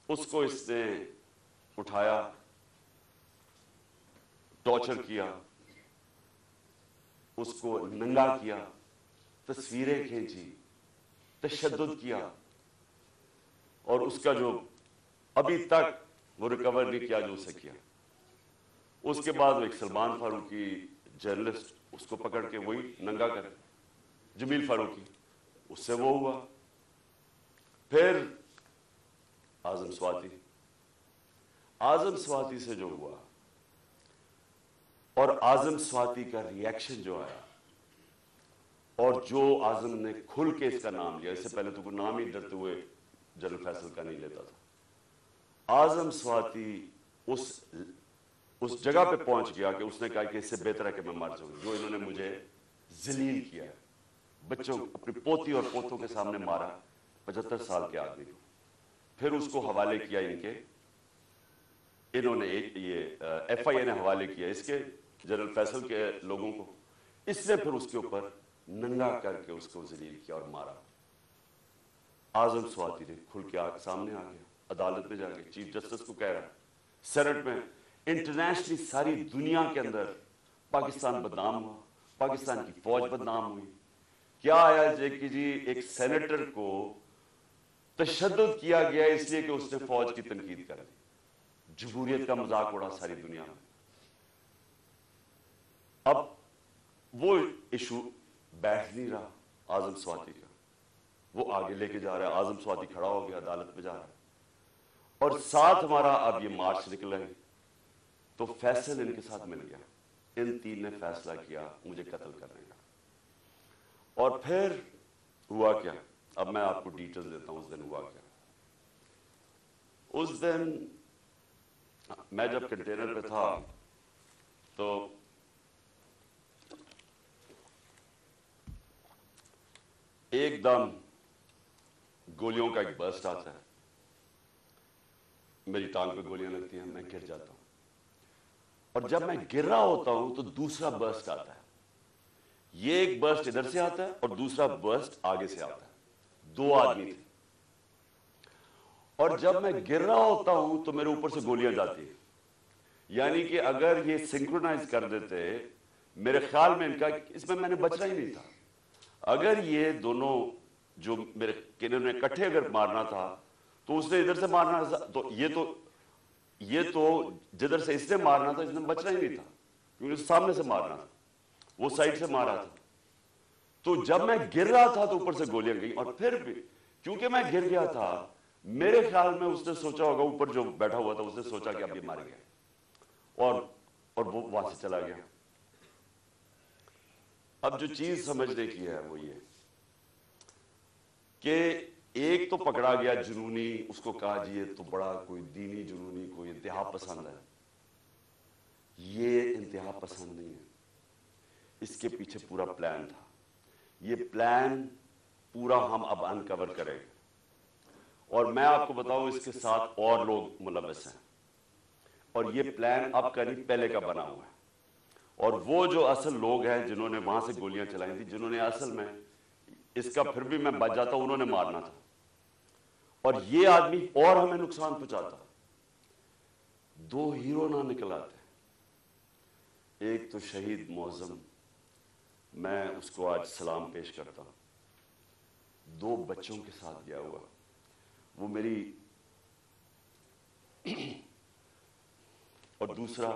اس کو اس نے اٹھایا، ٹارچر کیا، اس کو ننگا کیا، تصویریں کھینچی، تشدد کیا، اور اس کا جو ابھی تک وہ ریکور نہیں کیا جو اسے کیا۔ اس کے بعد وہ ایک سلمان فاروقی جرنلسٹ، اس کو پکڑ کے وہی ننگا کر، جمیل فاروقی، اس سے وہ ہوا۔ پھر اعظم سواتی سے جو ہوا، اور اعظم سواتی کا ریئیکشن جو آیا، اور جو اعظم نے کھل کے اس کا نام لیا، اس سے پہلے تو کوئی نام ہی ڈرتے ہوئے جنرل فیصل کا نہیں لیتا تھا۔ اعظم سواتی اس جگہ پہ پہنچ گیا کہ اس نے کہا کہ اس سے بہتر ہے کہ میں مر جاؤں، جو انہوں نے مجھے ذلیل کیا ہے، بچوں اپنی پوتی اور پوتوں کے سامنے مارا، 75 سال کے آدمی کو۔ پھر اس کو حوالے کیا انہوں نے یہ ایف آئی اے نے حوالے کیا اس کے جنرل فیصل کے لوگوں کو، اس نے پھر اس کے اوپر ننگا کر کے اس کو ذلیل کیا اور مارا۔ اعظم سواتی نے کھل کے سامنے آ گیا، عدالت میں جا کے چیف جسٹس کو کہہ رہا ہے، سینٹ میں، انٹرنیشنلی ساری دنیا کے اندر پاکستان بدنام ہوا، پاکستان کی فوج بدنام ہوئی۔ کیا آیا کہ جی ایک سینیٹر کو تشدد کیا گیا اس لیے کہ اس نے فوج کی تنقید کر دی، جمہوریت کا مذاق اڑا ساری دنیا میں۔ اب وہ ایشو بیٹھ نہیں رہا اعظم سواتی کا، وہ آگے لے کے جا رہا ہے، اعظم سواتی کھڑا ہو گیا، عدالت میں جا رہا ہے، اور ساتھ ہمارا اب یہ مارچ نکل رہے ہیں، تو فیصل ان کے ساتھ مل گیا، ان تین نے فیصلہ کیا مجھے قتل کرنے کا۔ اور پھر ہوا کیا، اب میں آپ کو ڈیٹیل دیتا ہوں اس دن ہوا کیا۔ اس دن میں جب کنٹینر پہ تھا تو ایک دم گولیوں کا ایک برسٹ آتا ہے، میری ٹانگ پہ گولیاں لگتی ہیں، میں گر جاتا ہوں، اور جب میں گر رہا ہوتا ہوں تو دوسرا برسٹ آتا ہے، یہ ایک برسٹ ادھر سے آتا ہے اور دوسرا برسٹ آگے سے آتا ہے، دو آدمی تھے، اور جب میں گر رہا ہوتا ہوں تو میرے اوپر سے گولیاں جاتی ہیں، یعنی کہ اگر یہ سنکرونائز کر دیتے، میرے خیال میں ان کا اس میں نے بچنا ہی نہیں تھا، اگر یہ دونوں جو میرے کنہوں نے کٹھے اگر مارنا تھا تو اس نے ادھر سے مارنا تھا، تو یہ تو جدھر سے اس نے مارنا تھا اس نے بچنا ہی نہیں تھا، کیونکہ اس سامنے سے مارنا تھا، وہ سائڈ سے مارا تھا۔ تو جب میں گر رہا تھا تو اوپر سے گولیاں گئیں، اور پھر بھی کیونکہ میں گر گیا تھا، میرے خیال میں اس نے سوچا ہوگا، اوپر جو بیٹھا ہوا تھا اس نے سوچا کہ اب یہ مار گیا، اور وہ وہاں سے چلا گیا۔ اب جو چیز سمجھنے کی ہے وہ یہ کہ ایک تو پکڑا گیا جنونی، اس کو کہا جی یہ تو بڑا کوئی دینی جنونی، کوئی انتہا پسند ہے، یہ انتہا پسند نہیں ہے، اس کے پیچھے پورا پلان تھا، یہ پلان پورا ہم اب انکور کریں گے، اور میں آپ کو بتاؤں اس کے ساتھ اور لوگ ملوث ہیں، اور یہ پلان اب کا نہیں پہلے کا بنا ہوا ہے، اور وہ جو اصل لوگ ہیں جنہوں نے وہاں سے گولیاں چلائی تھی، جنہوں نے اصل میں اس کا پھر بھی میں بچ جاتا انہوں نے مارنا تھا، اور یہ آدمی اور ہمیں نقصان پہنچاتا، دو ہیرو نہ نکل آتے، ایک تو شہید معظم، میں اس کو آج سلام پیش کرتا ہوں، دو بچوں کے ساتھ گیا ہوا، وہ میری اور دوسرا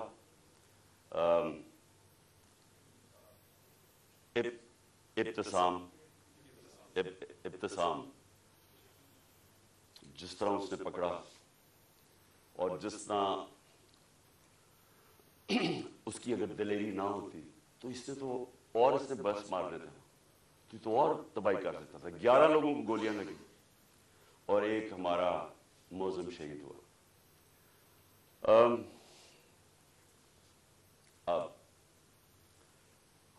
ابتسام، جس طرح اس نے پکڑا اور جس طرح اس کی اگر دلیری نہ ہوتی تو اس نے تو اور اس نے بس مار دیتا، تو اور تباہی کر دیتا تھا، 11 لوگوں کو گولیاں لگی اور ایک ہمارا معظم شہید ہوا۔ اب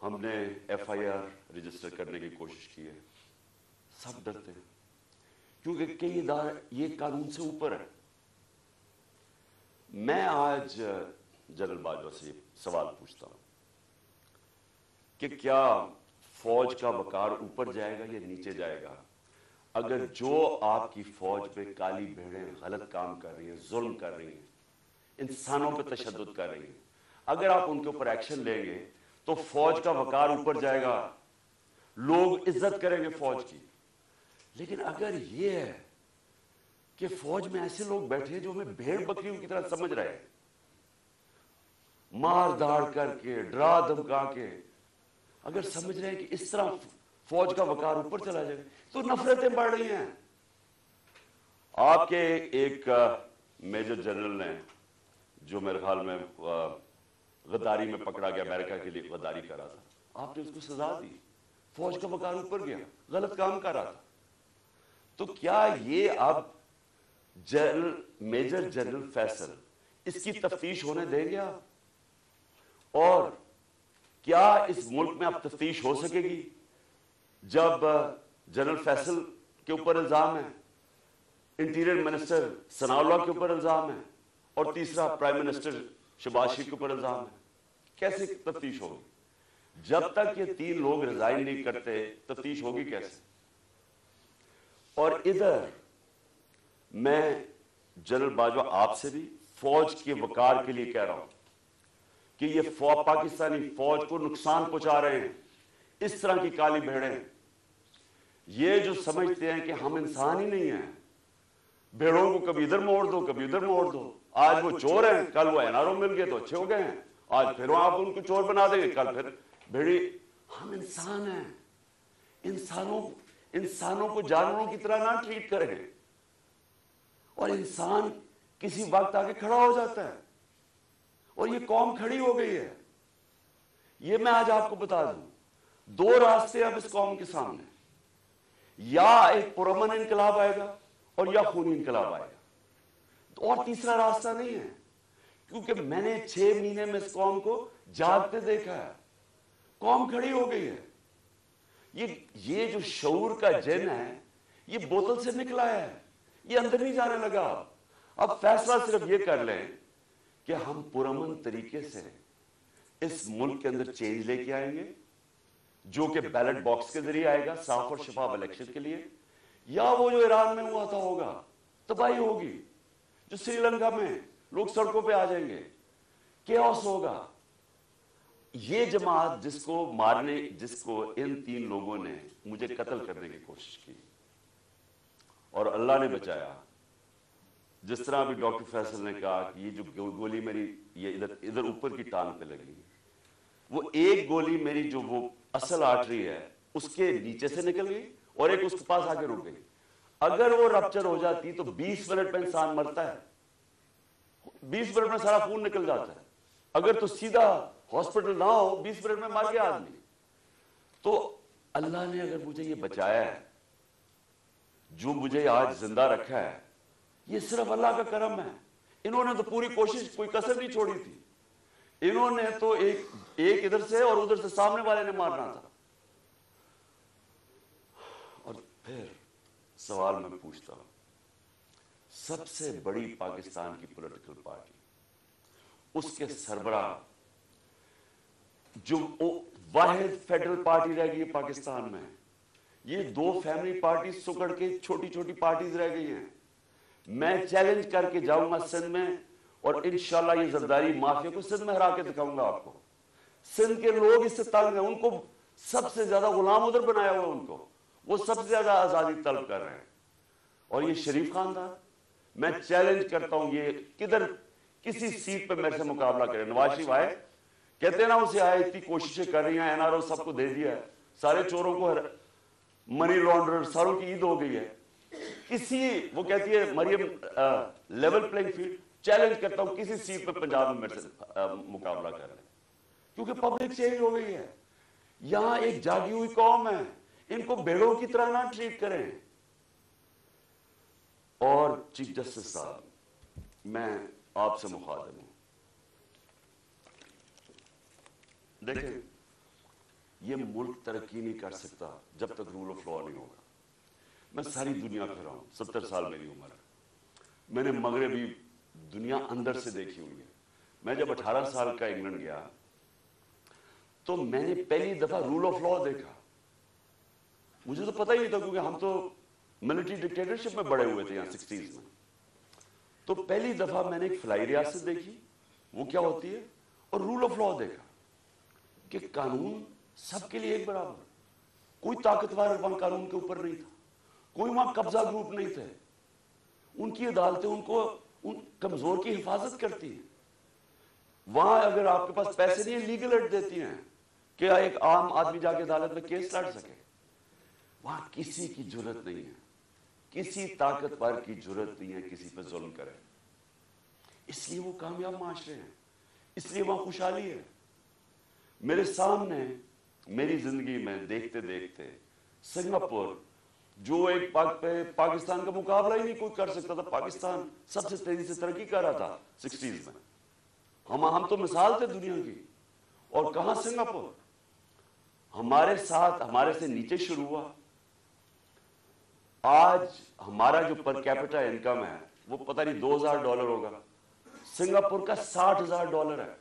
ہم نے FIR رجسٹر کرنے کی کوشش کی ہے، سب ڈرتے ہیں کیونکہ کئی ادارے یہ قانون سے اوپر ہے۔ میں آج جنرل باجوہ سے سوال پوچھتا ہوں کہ کیا فوج کا وقار اوپر جائے گا یا نیچے جائے گا اگر جو آپ کی فوج پہ کالی بھیڑیں غلط کام کر رہی ہیں، ظلم کر رہی ہیں، انسانوں پہ تشدد کر رہی ہیں، اگر آپ ان کے اوپر ایکشن لیں گے تو فوج کا وقار اوپر جائے گا، لوگ عزت کریں گے فوج کی۔ لیکن اگر یہ ہے کہ فوج میں ایسے لوگ بیٹھے جو ہمیں بھیڑ بکریوں کی طرح سمجھ رہے ہیں، مار داڑ کر کے، ڈرا دھمکا کے، اگر سمجھ رہے ہیں کہ اس طرح فوج کا وقار اوپر چلا جائے تو نفرتیں بڑھ رہی ہیں۔ آپ کے ایک میجر جنرل نے جو میرے خیال میں غداری میں پکڑا گیا، امریکہ کے لیے غداری کر رہا تھا، آپ نے اس کو سزا دی، فوج کا وقار اوپر گیا، غلط کام کر رہا تھا۔ تو کیا یہ اب میجر جنرل فیصل اس کی تفتیش ہونے دیں گے آپ؟ اور کیا اس ملک میں اب تفتیش ہو سکے گی جب جنرل فیصل کے اوپر الزام ہے، انٹیریئر منسٹر ثناء اللہ کے اوپر الزام ہے، اور تیسرا پرائم منسٹر شہباز شریف کے اوپر الزام ہے؟ کیسے تفتیش ہوگی؟ جب تک یہ تین لوگ ریزائن نہیں کرتے تفتیش ہوگی کیسے؟ اور ادھر میں جنرل باجوہ آپ سے بھی فوج کے وقار کے لیے کہہ رہا ہوں کہ یہ پاکستانی فوج کو نقصان پہنچا رہے ہیں اس طرح کی کالی بھیڑیں، یہ جو سمجھتے ہیں کہ ہم انسان ہی نہیں ہیں، بھیڑوں کو کبھی ادھر موڑ دو کبھی ادھر موڑ دو، آج وہ چور ہیں کل وہ NRO مل گئے تو اچھے ہو گئے ہیں، آج پھر آپ ان کو چور بنا دیں گے کل پھر بھیڑی۔ ہم انسان ہیں، انسانوں کو جانوروں کی طرح نہ ٹریٹ کریں، اور انسان کسی وقت آگے کھڑا ہو جاتا ہے، اور یہ قوم کھڑی ہو گئی ہے۔ یہ میں آج آپ کو بتا دوں، دو راستے اب اس قوم کے سامنے، یا ایک پرامن انقلاب آئے گا اور یا خونی انقلاب آئے گا، اور تیسرا راستہ نہیں ہے، کیونکہ میں نے 6 مہینے میں اس قوم کو جاگتے دیکھا ہے، قوم کھڑی ہو گئی ہے۔ یہ جو شعور کا جن ہے یہ بوتل سے نکلا ہے، یہ اندر نہیں جانے لگا۔ اب فیصلہ صرف یہ کر لیں کہ ہم پرامن طریقے سے اس ملک کے اندر چینج لے کے آئیں گے، جو کہ بیلٹ باکس کے ذریعے آئے گا صاف اور شفاف الیکشن کے لیے، یا وہ جو ایران میں ہوا تھا ہوگا، تباہی ہوگی، جو سری لنکا میں لوگ سڑکوں پہ آ جائیں گے، کیوس ہوگا۔ یہ جماعت جس کو ان 3 لوگوں نے مجھے قتل کرنے کی کوشش کی اور اللہ نے بچایا، جس طرح ابھی ڈاکٹر فیصل نے کہا کہ یہ جو گولی میری یہ ادھر اوپر کی ٹانگ پہ لگی، وہ ایک گولی میری جو وہ اصل آرٹری ہے اس کے نیچے سے نکل گئی اور ایک اس کے پاس آ کے رک گئی۔ اگر وہ رپچر ہو جاتی تو 20 منٹ میں انسان مرتا ہے، 20 منٹ میں سارا خون نکل جاتا ہے۔ اگر تو سیدھا ہاسپٹل نہ ہو 20 منٹ میں مر گیا آدمی۔ تو اللہ نے اگر مجھے یہ بچایا ہے، جو مجھے آج زندہ رکھا ہے، یہ صرف اللہ کا کرم ہے۔ انہوں نے تو پوری کوشش، کوئی کسر نہیں چھوڑی تھی، انہوں نے تو ایک ادھر سے اور ادھر سے سامنے والے نے مارنا تھا۔ اور پھر سوال میں پوچھتا ہوں، سب سے بڑی پاکستان کی پولیٹیکل پارٹی، اس کے سربراہ جو واحد فیڈرل پارٹی رہ گئی ہے پاکستان میں، یہ 2 فیملی پارٹیز سکڑ کے چھوٹی چھوٹی پارٹیز رہ گئی ہیں۔ میں چیلنج کر کے جاؤں گا سندھ میں، اور انشاءاللہ یہ زرداری مافیا کو سندھ میں ہرا کے دکھاؤں گا آپ کو۔ سندھ کے لوگ اس سے تنگ ہیں، ان کو سب سے زیادہ غلام ادھر بنایا ہوا، ان کو وہ سب سے زیادہ آزادی طلب کر رہے ہیں۔ اور یہ شریف خاندان، میں چیلنج کرتا ہوں، یہ کدھر کسی سیٹ پہ میرے سے مقابلہ کرے۔ نواز شریف آئے، کہتے ہیں نا اسے آئے، اتنی کوششیں کر رہی ہیں، NRO سب کو دے دیا ہے، سارے چوروں کو منی لانڈرر ساروں کی عید ہو گئی ہے، وہ کہتی ہے مریم لیول پلینگ فیلڈ، چیلنج کرتا ہوں کسی سیٹ پہ پنجاب میں میرے سے مقابلہ کر رہے ہیں، کیونکہ پبلک چینج ہو گئی ہے۔ یہاں ایک جاگی ہوئی قوم ہے، ان کو بھیڑوں کی طرح نہ ٹریٹ کریں۔ اور چیف جسٹس صاحب، میں آپ سے مخاطب ہوں، دیکھیں یہ ملک ترقی نہیں کر سکتا جب تک رول آف لا نہیں ہوگا. میں ساری دنیا پھرا ہوں, 70 سال میری عمر ہے, میں نے مغربی دنیا اندر سے دیکھی ہوئی ہے. میں جب 18 سال کا انگلینڈ گیا تو میں نے پہلی دفعہ رول آف لا دیکھا. مجھے تو پتہ ہی نہیں تھا کیونکہ ہم تو ملٹری ڈکٹیٹرشپ میں بڑے ہوئے تھے یہاں 60s میں. تو پہلی دفعہ میں نے ایک فلائی ریاست دیکھی, وہ کیا ہوتی ہے, اور رول آف لا دیکھا کہ قانون سب کے لیے ایک برابر. کوئی طاقتور وہاں قانون کے اوپر نہیں تھا, کوئی وہاں قبضہ گروپ نہیں تھے. ان کی عدالتیں ان کو ان کمزور کی حفاظت کرتی ہیں. وہاں اگر آپ کے پاس پیسے نہیں ہیں, لیگل ایڈ دیتی ہیں کہ ایک عام آدمی جا کے عدالت میں کیس لڑ سکے. وہاں کسی کی جرت نہیں ہے, کسی طاقتور کی جرت نہیں ہے کسی پہ ظلم کرے. اس لیے وہ کامیاب معاشرے ہیں, اس لیے وہاں خوشحالی ہے. میرے سامنے میری زندگی میں دیکھتے دیکھتے سنگاپور جو ایک پاکستان کا مقابلہ ہی نہیں کوئی کر سکتا تھا, پاکستان سب سے تیزی سے ترقی کر رہا تھا 60s میں. ہم تو مثال تھے دنیا کی. اور کہاں سنگاپور ہمارے ساتھ, ہمارے سے نیچے شروع ہوا. آج ہمارا جو پر کیپٹا انکم ہے وہ پتہ نہیں $2000 ہوگا, سنگاپور کا $60,000 ہے.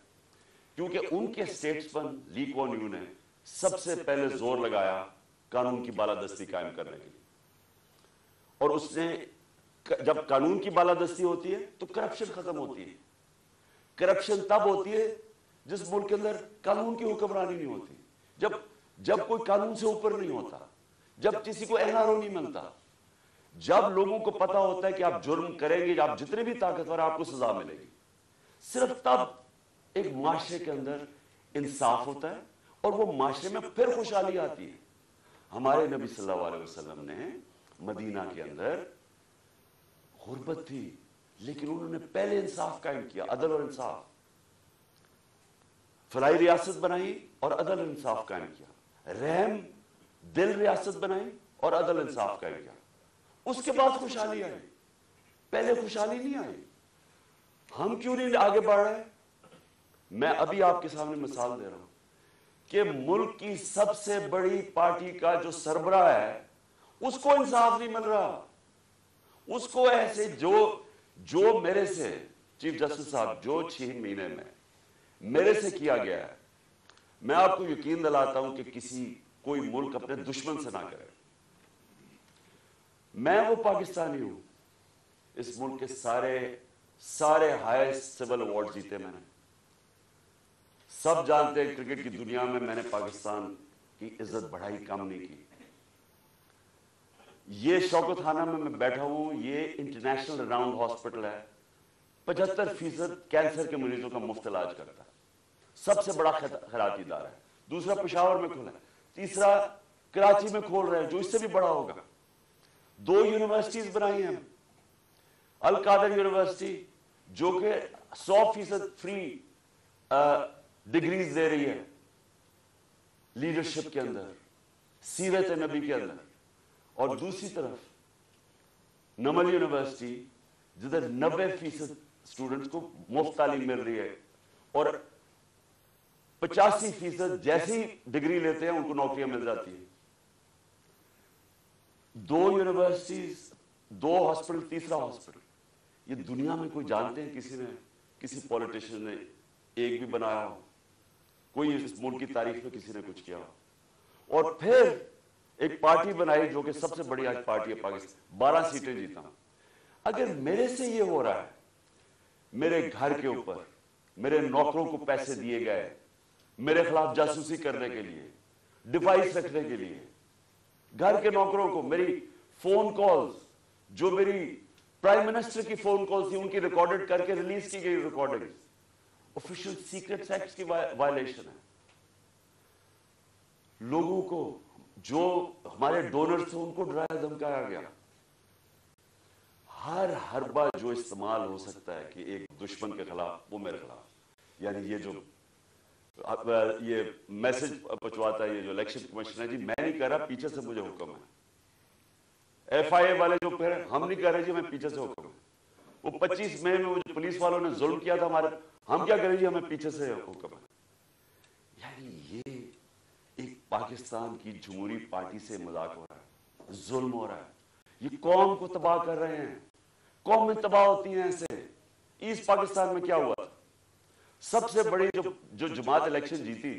کیونکہ ان کے اسٹیٹسمن لی کوان یو نے سب سے پہلے زور لگایا قانون کی بالادستی قائم کرنے کے لیے. اور اس نے جب قانون کی بالادستی ہوتی ہے تو کرپشن ختم ہوتی ہے. کرپشن تب ہوتی ہے جس ملک کے اندر قانون کی حکمرانی نہیں ہوتی, جب کوئی قانون سے اوپر نہیں ہوتا, جب کسی کو این آر او نہیں ملتا, جب لوگوں کو پتا ہوتا ہے کہ آپ جرم کریں گے, آپ جتنے بھی طاقتور آپ کو سزا ملے گی. صرف تب ایک معاشرے کے اندر انصاف ہوتا ہے اور وہ معاشرے میں پھر خوشحالی آتی ہے. ہمارے نبی صلی اللہ علیہ وسلم نے مدینہ کے اندر غربت تھی لیکن انہوں نے پہلے انصاف قائم کیا, عدل اور انصاف. فلاحی ریاست بنائی اور عدل انصاف قائم کیا. رحم دل ریاست بنائی اور عدل انصاف قائم کیا. اس کے بعد خوشحالی آئی, پہلے خوشحالی نہیں آئی. ہم کیوں نہیں آگے بڑھ رہے؟ میں ابھی آپ کے سامنے مثال دے رہا ہوں کہ ملک کی سب سے بڑی پارٹی کا جو سربراہ ہے اس کو انصاف نہیں مل رہا. اس کو ایسے جو میرے سے چیف جسٹس صاحب جو 6 مہینے میں میرے سے کیا گیا ہے, میں آپ کو یقین دلاتا ہوں کہ کوئی ملک اپنے دشمن سے نہ کرے. میں وہ پاکستانی ہوں, اس ملک کے سارے ہائیسٹ سول ایوارڈ جیتے میں نے. سب جانتے ہیں کرکٹ کی دنیا میں نے پاکستان کی عزت بڑھائی, کم نہیں کی. یہ شوکت خانہ میں بیٹھا ہوں, یہ انٹرنیشنل راؤنڈ ہاسپٹل ہے, 75% کینسر کے مریضوں کا مفت علاج کرتا ہے, سب سے بڑا خیراتی ادارہ ہے. دوسرا پشاور میں کھولا ہے, تیسرا کراچی میں کھول رہے ہیں جو اس سے بھی بڑا ہوگا. 2 یونیورسٹیز بنائی ہیں, القادر یونیورسٹی جو کہ 100% فری ڈگریز دے رہی ہے لیڈرشپ کے اندر, سیرت نبی کے اندر, اور دوسری طرف نمل یونیورسٹی جدھر 90% اسٹوڈنٹس کو مفت تعلیم مل رہی ہے اور 85% جیسی ڈگری لیتے ہیں ان کو نوکریاں مل جاتی ہیں. 2 یونیورسٹیز, 2 ہاسپٹل, تیسرا ہاسپٹل. یہ دنیا میں کوئی جانتے ہیں کسی پولیٹیشین نے ایک بھی بنایا ہو؟ کوئی اس ملک کی تاریخ میں کسی نے کچھ کیا ہو؟ اور پھر ایک پارٹی بنائی جو کہ سب سے بڑی آج پارٹی ہے پاکستان, 12 سیٹیں جیتا. اگر میرے سے یہ ہو رہا ہے, میرے گھر کے اوپر میرے نوکروں کو پیسے دیے گئے میرے خلاف جاسوسی کرنے کے لیے, ڈیوائس رکھنے کے لیے, گھر کے نوکروں کو میری فون کالز, جو میری پرائم منسٹر کی فون کالز تھی ان کی ریکارڈڈ کر کے ریلیز کی گئی ریکارڈنگ, آفیشل سیکرٹس ایکٹ کی وائلیشن ہے. لوگوں کو جو ہمارے ڈونرز تھے ان کو ڈرایا دھمکایا گیا. ہر حربہ جو استعمال ہو سکتا ہے کہ ایک دشمن کے خلاف, وہ میرے خلاف. یعنی یہ میسج پہنچواتا ہے یہ جو الیکشن کمیشن ہے, جی میں نہیں کہہ رہا, پیچھے سے مجھے حکم ہے. ایف آئی اے والے جو پھر ہم نہیں کہہ رہے جی ہمیں پیچھے سے حکم ہے. وہ 25 مئی میں جو پولیس والوں نے ظلم کیا تھا ہمارے, ہم کیا کریں جی ہمیں پیچھے سے حکم ہے. یعنی یہ ایک پاکستان کی جمہوری پارٹی سے مذاق ہو رہا ہے، ظلم ہو رہا ہے، یہ قوم کو تباہ کر رہے ہیں، قومیں تباہ ہوتی ہیں ایسے۔ ایسٹ پاکستان میں کیا ہوا تھا؟ سب سے بڑی جو جماعت الیکشن جیتی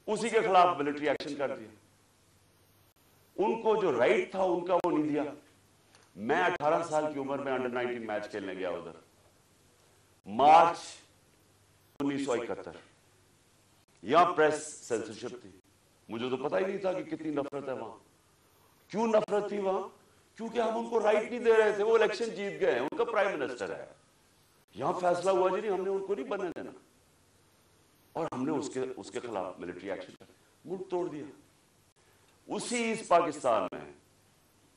اسی کے خلاف ملٹری ایکشن کر دیا، ان کو جو رائٹ تھا ان کا وہ نہیں دیا۔ میں 18 سال کی عمر میں انڈر 19 میچ کھیلنے گیا ادھر، مارچ 1971، یہاں پریس سینسرشپ تھی، مجھے تو پتہ ہی نہیں تھا کہ کتنی نفرت ہے وہاں۔ کیوں نفرت تھی وہاں؟ کیونکہ ہم ان کو رائٹ نہیں دے رہے تھے، وہ الیکشن جیت گئے، ان کا پرائم منسٹر ہے۔ یہاں فیصلہ ہوا جی نہیں، ہم نے ان کو نہیں بننے دینا، اور ہم نے اس کے خلاف ملٹری ایکشن کر ملک توڑ دیا۔ اسی اس پاکستان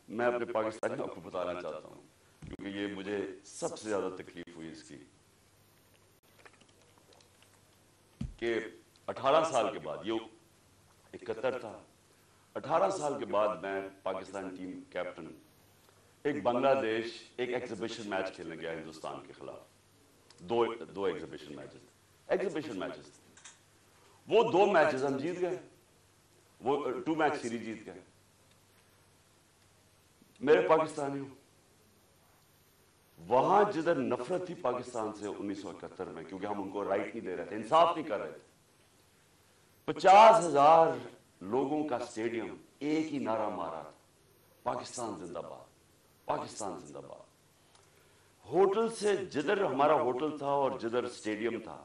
میں اپنے پاکستانیوں کو بتانا چاہتا ہوں، کیونکہ یہ مجھے سب سے زیادہ تکلیف ہوئی اس کی، کہ 18 سال کے بعد، یہ 71 تھا، 18 سال کے بعد میں پاکستان ٹیم کیپٹن ایک بنگلہ دیش ایک ایگزیبیشن میچ کھیلنے گیا ہندوستان کے خلاف، دو ایگزیبیشن میچز، وہ 2 میچز ہم جیت گئے، وہ 2 میچ سیریز جیت گئے۔ میرے پاکستانیوں، وہاں جدھر نفرت تھی پاکستان سے 1971 میں، کیونکہ ہم ان کو رائٹ نہیں دے رہے تھے، انصاف نہیں کر رہے تھے، 50,000 لوگوں کا سٹیڈیم ایک ہی نعرہ مارا تھا، پاکستان زندہ باد، پاکستان زندہ باد۔ ہوٹل سے جدھر ہمارا ہوٹل تھا اور جدھر سٹیڈیم تھا،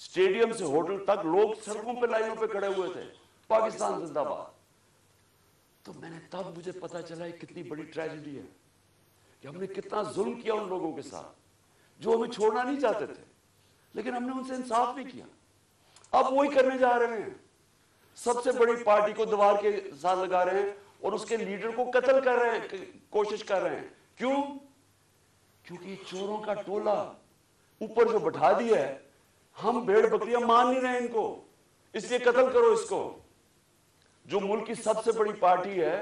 سٹیڈیم سے ہوٹل تک لوگ سڑکوں پہ لائنوں پہ کھڑے ہوئے تھے، پاکستان زندہ باد۔ تو میں نے تب مجھے پتا چلا یہ کتنی بڑی ٹریجڈی ہے، کہ ہم نے کتنا ظلم کیا ان لوگوں کے ساتھ جو ہمیں چھوڑنا نہیں چاہتے تھے، لیکن ہم نے ان سے انصاف نہیں کیا۔ اب وہی کرنے جا رہے ہیں، سب سے بڑی پارٹی کو دیوار کے ساتھ لگا رہے ہیں اور اس کے لیڈر کو قتل کر رہے ہیں، کوشش کر رہے ہیں۔ کیوں؟ کیونکہ چوروں کا ٹولہ اوپر جو بٹھا دیا ہے، ہم بھیڑ بکریاں مان نہیں رہے ان کو، اس لیے قتل کرو اس کو، جو ملک کی سب سے بڑی پارٹی ہے،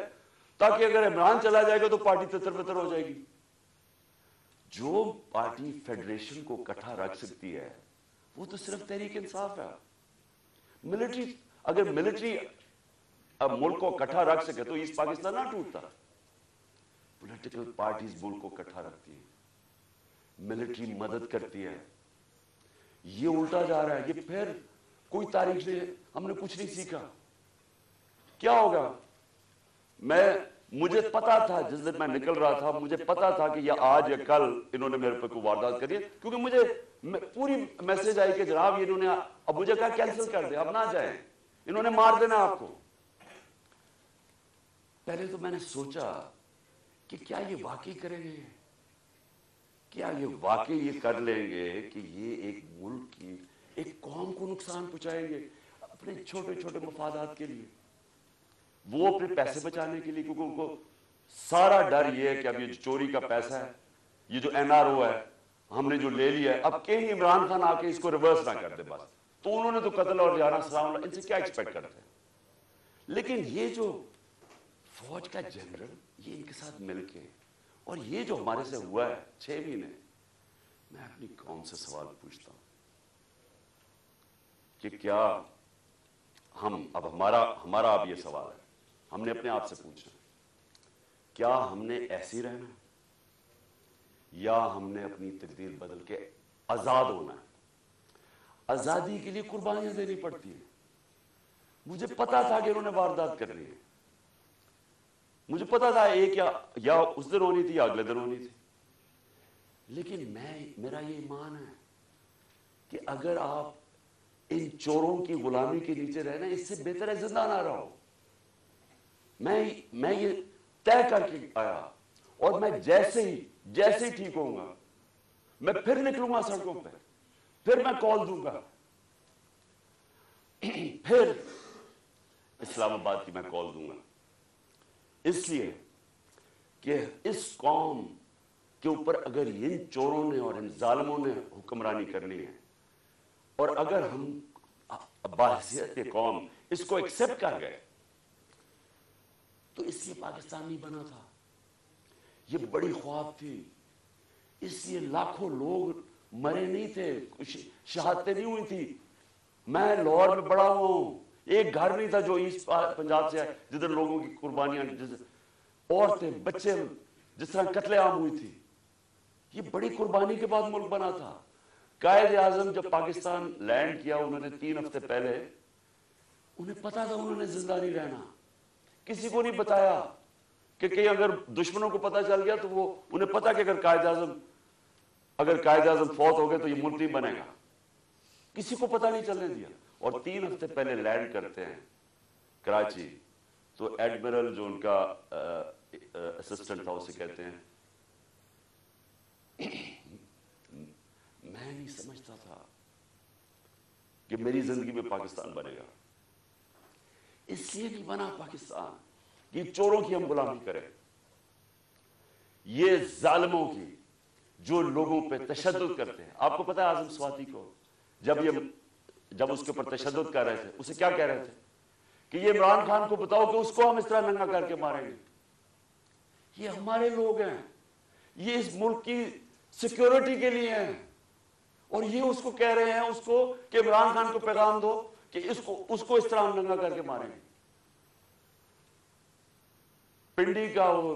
تاکہ اگر عمران چلا جائے گا تو پارٹی تتر بتر ہو جائے گی۔ جو پارٹی فیڈریشن کو اکٹھا رکھ سکتی ہے وہ تو صرف تحریک انصاف ہے۔ ملٹری، اگر ملٹری اب ملک کو اکٹھا رکھ سکے تو ایسٹ پاکستان نہ ٹوٹتا۔ پولیٹیکل پارٹیز ملک کو اکٹھا رکھتی ہیں، ملٹری مدد کرتی ہے، یہ الٹا جا رہا ہے۔ یہ پھر کوئی تاریخ سے ہم نے کچھ نہیں سیکھا۔ کیا ہوگا؟ مجھے پتا تھا جس دن میں نکل رہا تھا، مجھے پتا تھا کہ یہ آج یا کل انہوں نے میرے پہ کوئی واردات کری ہے، کیونکہ مجھے پوری میسج آئی کہ جناب انہوں نے اب مجھے کہا کینسل کر دیں، اب نہ جائیں، انہوں نے مار دینا آپ کو۔ پہلے تو میں نے سوچا کہ کیا یہ واقعی کریں گے، کیا یہ واقعی یہ کر لیں گے کہ یہ ایک ملک کی ایک قوم کو نقصان پہنچائیں گے اپنے چھوٹے چھوٹے مفادات کے لیے، وہ اپنے پیسے بچانے کے لیے، کیونکہ ان کو سارا ڈر یہ ہے کہ اب یہ چوری کا پیسہ ہے، یہ جو NRO ہے ہم نے جو لے لیا ہے، اب کہیں عمران خان آ کے اس کو ریورس نہ کر دے بس، تو انہوں نے تو قتل اور جانا سلام اللہ، ان سے کیا ایکسپیکٹ کرتے ہیں۔ لیکن یہ جو فوج کا جنرل، یہ ان کے ساتھ مل کے، اور یہ جو ہمارے سے ہوا ہے 6 مہینے، میں اپنی قوم سے سوال پوچھتا ہوں کہ کیا ہم اب ہمارا اب یہ سوال ہے، ہم نے اپنے آپ سے پوچھنا، کیا ہم نے ایسی رہنا یا ہم نے اپنی تقدیر بدل کے آزاد ہونا ہے؟ آزادی کے لیے قربانیاں دینی پڑتی ہیں۔ مجھے پتا تھا کہ انہوں نے واردات کرنی ہے، مجھے پتا تھا ایک یا اس دن ہونی تھی یا اگلے دن ہونی تھی، لیکن میرا یہ ایمان ہے کہ اگر آپ ان چوروں کی غلامی کے نیچے رہنا، اس سے بہتر ہے زندہ نہ رہو۔ میں یہ طے کر کے آیا، اور میں جیسے ہی ٹھیک ہوں گا میں پھر نکلوں گا سڑکوں پہ، پھر میں کال دوں گا، پھر اسلام آباد کی میں کال دوں گا، اس لیے کہ اس قوم کے اوپر اگر ان چوروں نے اور ان ظالموں نے حکمرانی کرنی ہے، اور اگر ہم باحثیت قوم اس کو ایکسپٹ کر گئے، تو اس لیے پاکستان نہیں بنا تھا، یہ بڑی خواب تھی، اس لیے لاکھوں لوگ مرے نہیں تھے، شہادتیں نہیں ہوئی تھی۔ میں لاہور میں بڑا ہوا ہوں، ایک گھر نہیں تھا جو ایسٹ پنجاب سے آئے جدھر لوگوں کی قربانیاں، عورتیں بچے جس طرح قتل عام ہوئی تھی. یہ بڑی قربانی کے بعد ملک بنا تھا. قائد اعظم جب پاکستان لینڈ کیا انہوں نے 3 ہفتے پہلے، انہیں پتا تھا انہوں نے زندہ نہیں رہنا. کسی کو نہیں بتایا کہ کہیں اگر دشمنوں کو پتا چل گیا تو وہ انہیں پتا کہ اگر قائد اعظم فوت ہو گئے تو یہ ملک نہیں بنے گا. کسی کو پتا نہیں چلنے دیا. اور 3 ہفتے پہلے لینڈ کرتے ہیں کراچی، تو ایڈمرل جو ان کا اسسٹنٹ تھا اسے کہتے ہیں میں نہیں سمجھتا تھا کہ میری زندگی میں پاکستان بنے گا. اس لیے نہیں بنا پاکستان کہ چوروں کی ہم غلامی کریں، یہ ظالموں کی جو لوگوں پہ تشدد کرتے ہیں. آپ کو پتا ہے اعظم سواتی کو جب اس کے اوپر تشدد کر رہے تھے اسے کیا کہہ رہے تھے کہ یہ عمران خان کو بتاؤ کہ اس کو ہم اس طرح ننگا کر کے ماریں گے. یہ ہمارے لوگ ہیں، یہ اس ملک کی سیکیورٹی کے لیے ہیں، اور یہ اس کو کہہ رہے ہیں اس کو کہ عمران خان کو پیغام دو کہ اس کو اس طرح ہم ننگا کر کے ماریں گے. پنڈی کا وہ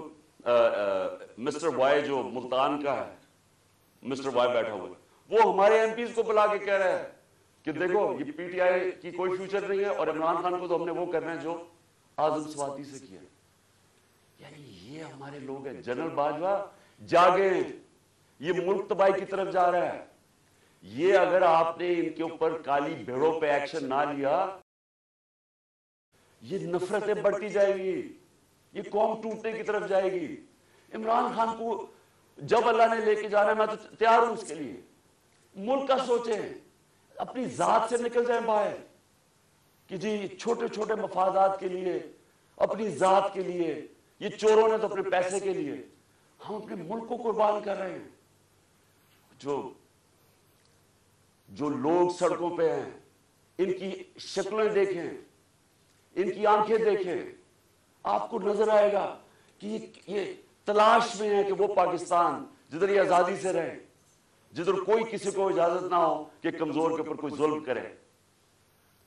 مسٹر وائی جو ملتان کا ہے، مسٹر وائی بیٹھا ہوا ہے، وہ ہمارے ایم پیز کو بلا کے کہہ رہا ہے کہ دیکھو یہ پی ٹی آئی کی کوئی فیوچر نہیں ہے اور عمران خان کو تو ہم نے وہ کرنا ہے جو اعظم سواتی سے کیا. یعنی یہ ہمارے لوگ ہیں. جنرل باجوہ جاگیں، یہ ملک تباہی کی طرف جا رہا ہے. یہ اگر آپ نے ان کے اوپر کالی بھیڑوں پہ ایکشن نہ لیا، یہ نفرتیں بڑھتی جائیں گی، یہ قوم ٹوٹنے کی طرف جائے گی. عمران خان کو جب اللہ نے لے کے جانا ہے میں تو تیار ہوں اس کے لیے. ملک کا سوچیں، اپنی ذات سے نکل جائیں باہر کہ جی چھوٹے چھوٹے مفادات کے لیے، اپنی ذات کے لیے، یہ چوروں نے تو اپنے پیسے کے لیے، ہم اپنے ملک کو قربان کر رہے ہیں. جو لوگ سڑکوں پہ ہیں ان کی شکلیں دیکھیں، ان کی آنکھیں دیکھیں، آپ کو نظر آئے گا کہ یہ تلاش میں ہے کہ وہ پاکستان جدھر یہ آزادی سے رہے، جدھر کوئی کسی کو اجازت نہ ہو کہ کمزور کے اوپر کوئی ظلم کرے.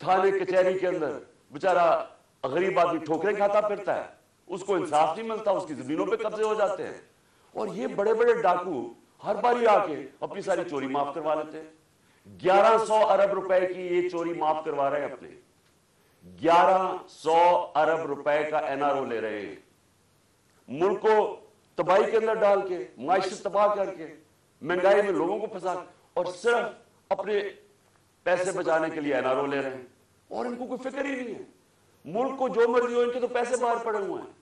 تھانے کچہری کے اندر بیچارہ غریب آدمی ٹھوکریں کھاتا پھرتا ہے، اس کو انصاف نہیں ملتا، اس کی زمینوں پہ قبضے ہو جاتے ہیں. اور یہ بڑے بڑے ڈاکو ہر باری آ کے اپنی ساری چوری معاف کروا لیتے ہیں. 1100 ارب روپے کی یہ چوری معاف کروا رہے ہیں اپنے. 1100 ارب روپے کا این آر او لے رہے ہیں. ملک کو تباہی کے اندر ڈال کے، معیشت تباہ کر کے، مہنگائی میں لوگوں کو پھنسا، اور صرف اپنے پیسے بچانے کے لیے این آر او لے رہے ہیں. اور ان کو کوئی فکر ہی نہیں ہے. ملک کو جو مرضی ہو، ان کے تو پیسے باہر پڑے ہوئے ہیں.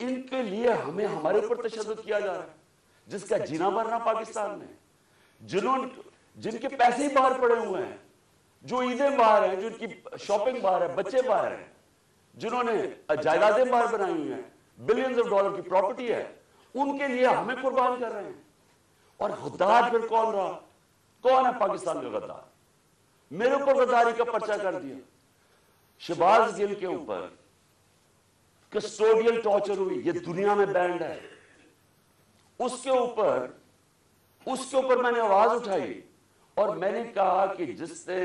ان کے لیے ہمارے اوپر تشدد کیا جا رہا ہے، جس کا جینا مرنا پاکستان میں، جن کے پیسے ہی باہر پڑے ہوئے ہیں، جو عیدیں باہر ہیں، جن کی شاپنگ باہر ہے، بچے باہر ہیں، جنہوں نے جائیدادیں باہر بنائی ہوئی ہیں، بلینز آف ڈالر کی پراپرٹی ہے، ان کے لیے ہمیں قربان کر رہے ہیں. اور غدار پھر کون رہا؟ کون ہے پاکستان کا غدار؟ میرے اوپر غداری کا پرچہ کر دیا. شہباز گل کے اوپر کسٹوڈیل ٹارچر ہوئی، یہ دنیا میں بینڈ ہے. اس کے اوپر میں نے آواز اٹھائی اور میں نے کہا کہ جس نے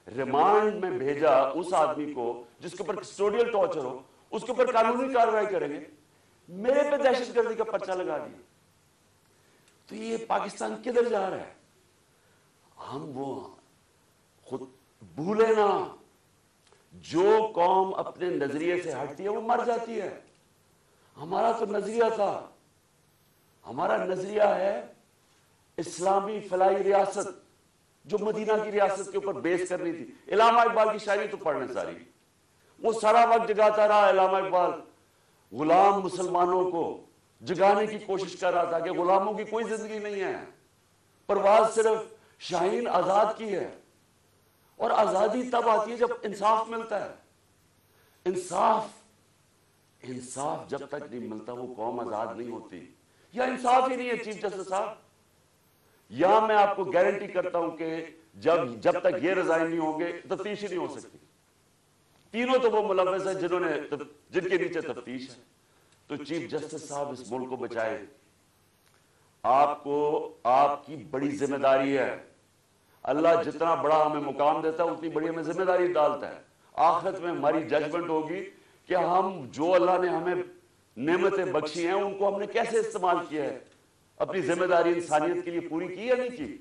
ریمانڈ میں بھیجا اس آدمی کو جس کے اوپر کسٹوڈیل ٹارچر ہو، اس کے اوپر قانونی کارروائی کریں گے. میرے پہ دہشت گردی کا پرچہ لگا دیا. تو یہ پاکستان کدھر جا رہا ہے؟ ہم وہ خود بھولے نا، جو قوم اپنے نظریے سے ہٹتی ہے وہ مر جاتی ہے. ہمارا تو نظریہ تھا، ہمارا نظریہ ہے اسلامی فلاحی ریاست جو مدینہ کی ریاست کے اوپر بیس کرنی تھی. علامہ اقبال کی شاعری تو پڑھنے ساری، وہ سارا وقت جگاتا رہا. علامہ اقبال غلام مسلمانوں کو جگانے کی کوشش کر رہا تھا کہ غلاموں کی کوئی زندگی نہیں ہے، پرواز صرف شاہین آزاد کی ہے. اور آزادی تب آتی ہے جب انصاف ملتا ہے. انصاف جب تک نہیں ملتا وہ قوم آزاد نہیں ہوتی. یا انصاف ہی نہیں ہے چیف جسٹس صاحب. یا میں آپ کو گارنٹی کرتا ہوں کہ جب تک یہ ریزائن نہیں ہوں گے تفتیش ہی نہیں ہو سکتی. تینوں تو وہ ملوث ہیں جن کے نیچے تفتیش ہے. تو چیف جسٹس صاحب اس ملک کو بچائے. آپ کی بڑی ذمہ داری ہے. اللہ جتنا بڑا ہمیں مقام دیتا ہے اتنی بڑی ہمیں ذمہ داری ڈالتا ہے. آخرت میں ہماری ججمنٹ ہوگی کہ ہم جو اللہ نے ہمیں نعمتیں بخشی ہیں ان کو ہم نے کیسے استعمال کیا ہے, اپنی ذمہ داری انسانیت کے لیے پوری کی یا نہیں کی.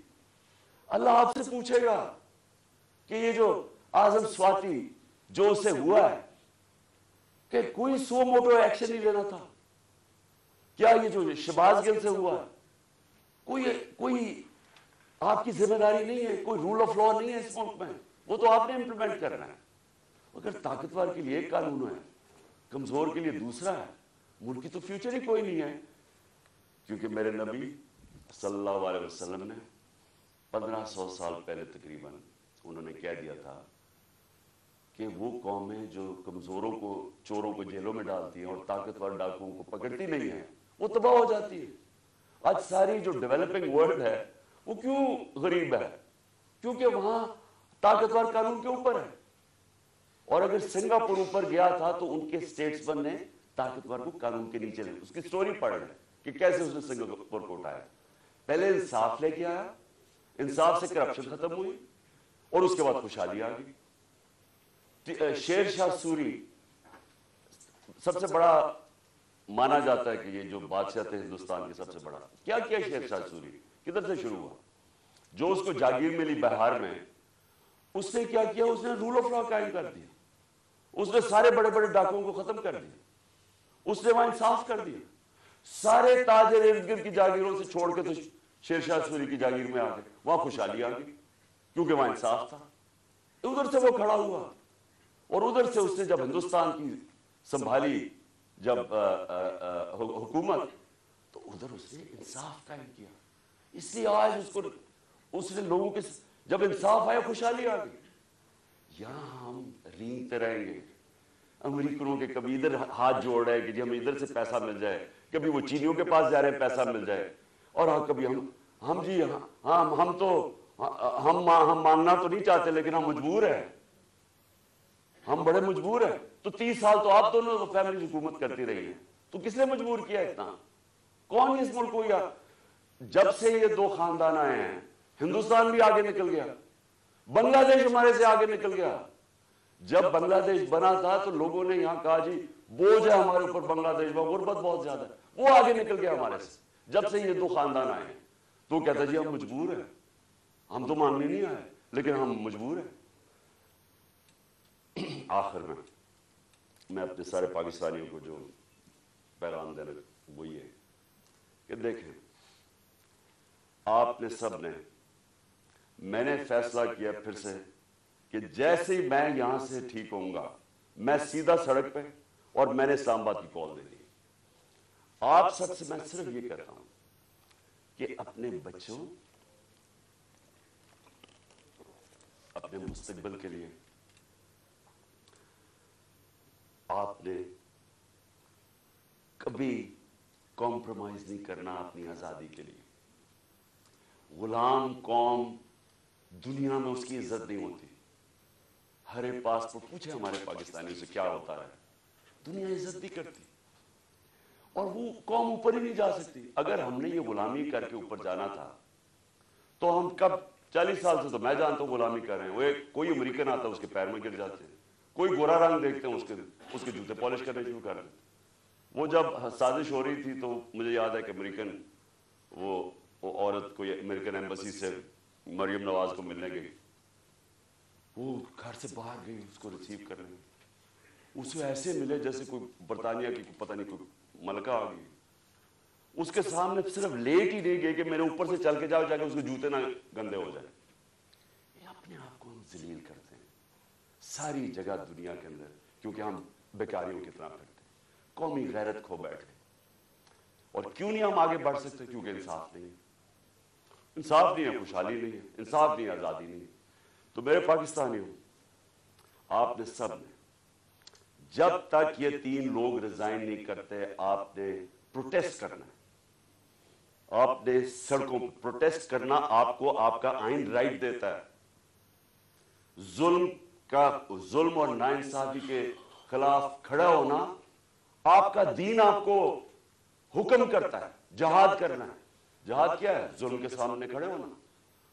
اللہ آپ سے پوچھے گا کہ یہ جو اعظم سواتی جو اسے ہوا ہے کہ کوئی سو موٹو ایکشن نہیں لینا تھا, کیا یہ جو شہباز گل سے ہوا ہے کوئی آپ کی ذمہ داری نہیں ہے, کوئی رول آف لا نہیں ہے اس ملک میں, وہ تو آپ نے امپلیمنٹ کرنا ہے. اگر طاقتور کے لیے ایک قانون ہے, کمزور کے لیے دوسرا ہے, ملک کی تو فیوچر ہی کوئی نہیں ہے. کیونکہ میرے نبی صلی اللہ علیہ وسلم نے 1500 سال پہلے تقریباً انہوں نے کہہ دیا تھا کہ وہ قومیں جو کمزوروں کو, چوروں کو جیلوں میں ڈالتی ہیں اور طاقتور ڈاکوؤں کو پکڑتی نہیں ہیں وہ تباہ ہو جاتی ہے. آج ساری جو ڈیولپنگ ورلڈ ہے وہ کیوں غریب ہے؟ کیونکہ وہاں طاقتور قانون کے اوپر ہے. اور اگر سنگاپور اوپر گیا تھا تو ان کے اسٹیٹس مین نے طاقتور کو قانون کے نیچے لے, اس کی سٹوری پڑھ لیں کہ کیسے اس نے سنگاپور کو اٹھایا. پہلے انصاف لے کے آیا, انصاف سے کرپشن ختم ہوئی اور اس کے بعد خوشحالی آ گئی. شیر شاہ سوری سب سے بڑا مانا جاتا ہے کہ یہ جو بادشاہ تھے ہندوستان کے سب سے بڑا. کیا کیا شیر شاہ سوری, کدھر سے شروع ہوا؟ جو اس کو جاگیر ملی بہار میں, اس نے کیا کیا, اس نے رول آف لا قائم کر دیا, اس نے سارے بڑے بڑے ڈاکوؤں کو ختم کر دیا, اس نے وہاں انصاف کر دیا. سارے تاجر ارد گرد کی جاگیروں سے چھوڑ کے تو شیر شاہ سوری کی جاگیر میں آ گئے, وہاں خوشحالی آ گئی کیونکہ وہاں انصاف تھا. ادھر سے وہ کھڑا ہوا اور ادھر سے اس نے جب ہندوستان کی سنبھالی جب حکومت, تو ادھر اس نے انصاف قائم کیا. اس لیے آج اس نے لوگوں کے جب انصاف آیا خوشحالی آ گئی. یہاں ہم رینگتے رہیں گے امریکنوں کے, کبھی ادھر ہاتھ جوڑ رہے کہ جی ہمیں ادھر سے پیسہ مل جائے, کبھی وہ چینیوں کے پاس جا رہے ہیں پیسہ مل جائے, اور ہاں کبھی ہم جی ہم تو ہم ماننا تو نہیں چاہتے لیکن ہم مجبور ہیں, ہم بڑے مجبور ہیں. تو 30 سال تو آپ دونوں فیملی حکومت کرتی رہی ہیں, تو کس نے مجبور کیا اتنا؟ کون اس ملک کو؟ جب سے یہ دو خاندان آئے ہیں ہندوستان بھی آگے نکل گیا, بنگلہ دیش ہمارے سے آگے نکل گیا. جب بنگلہ دیش بنا تھا تو لوگوں نے یہاں کہا جی بوجھ ہے ہمارے اوپر بنگلہ دیش میں, غربت بہت زیادہ ہے, وہ آگے نکل گیا ہمارے سے. جب سے یہ دو خاندان آئے ہیں تو کہتا جی ہم مجبور ہیں, ہم تو ماننے نہیں آئے لیکن ہم مجبور ہیں. آخر میں اپنے سارے پاکستانیوں کو جو پیغام دینا وہ یہ کہ دیکھیں, آپ نے سب نے, میں نے فیصلہ کیا پھر سے کہ جیسے ہی میں یہاں سے ٹھیک ہوں گا میں سیدھا سڑک پہ, اور میں نے اسلام آباد کی کال دے دی. آپ سب سے میں صرف یہ کہتا ہوں کہ اپنے بچوں, اپنے مستقبل کے لیے آپ نے کبھی کمپرومائز نہیں کرنا اپنی آزادی کے لیے. غلام قوم دنیا میں اس کی عزت نہیں ہوتی. ہر ایک پاسپورٹ پوچھے ہمارے پاکستانیوں سے کیا ہوتا ہے, دنیا عزت نہیں کرتی اور وہ قوم اوپر ہی نہیں جا سکتی. اگر ہم نے یہ غلامی کر کے اوپر جانا تھا تو ہم کب 40 سال سے تو میں جانتا ہوں غلامی کر رہے ہیں. وہ کوئی امریکن آتا ہے اس کے پیر میں گر جاتے ہیں, کوئی گورا رنگ دیکھتے ہیں اس کے جوتے پالش کرنے شروع کر دیتے. وہ جب سازش ہو رہی تھی تو مجھے یاد ہے کہ امریکن وہ عورت کوئی امریکن ایمبیسی سے مریم نواز کو ملنے گئی, وہ گھر سے باہر گئی اس کو ریسیو کرنے, اسے ایسے ملے جیسے کوئی برطانیہ کی پتہ نہیں کوئی ملکہ آ گئی. اس کے سامنے صرف لیٹ ہی نہیں گئی کہ میرے اوپر سے چل کے جاؤ جا کے اس کے جوتے نہ گندے ہو جائیں. یہ اپنے آپ کو ہم ذلیل کرتے ہیں ساری جگہ دنیا کے اندر, کیونکہ ہم بیکاریوں کی طرح پھرتے ہیں, قومی غیرت کھو بیٹھے. اور کیوں نہیں ہم آگے بڑھ سکتے؟ کیونکہ انصاف نہیں ہے, انصاف نہیں ہے, خوشحالی نہیں ہے, انصاف نہیں ہے, آزادی نہیں ہے. تو میرے پاکستانیوں, آپ نے سب نے جب تک یہ 3 لوگ ریزائن نہیں کرتے آپ نے پروٹیسٹ کرنا ہے. آپ نے سڑکوں پر پروٹیسٹ کرنا, آپ کو آپ کا آئین رائٹ دیتا ہے. ظلم اور ناانصافی کے خلاف کھڑا ہونا آپ کا دین آپ کو حکم کرتا ہے. جہاد کرنا ہے. جہاد کیا ہے؟ ظلم کے سامنے کھڑے ہونا.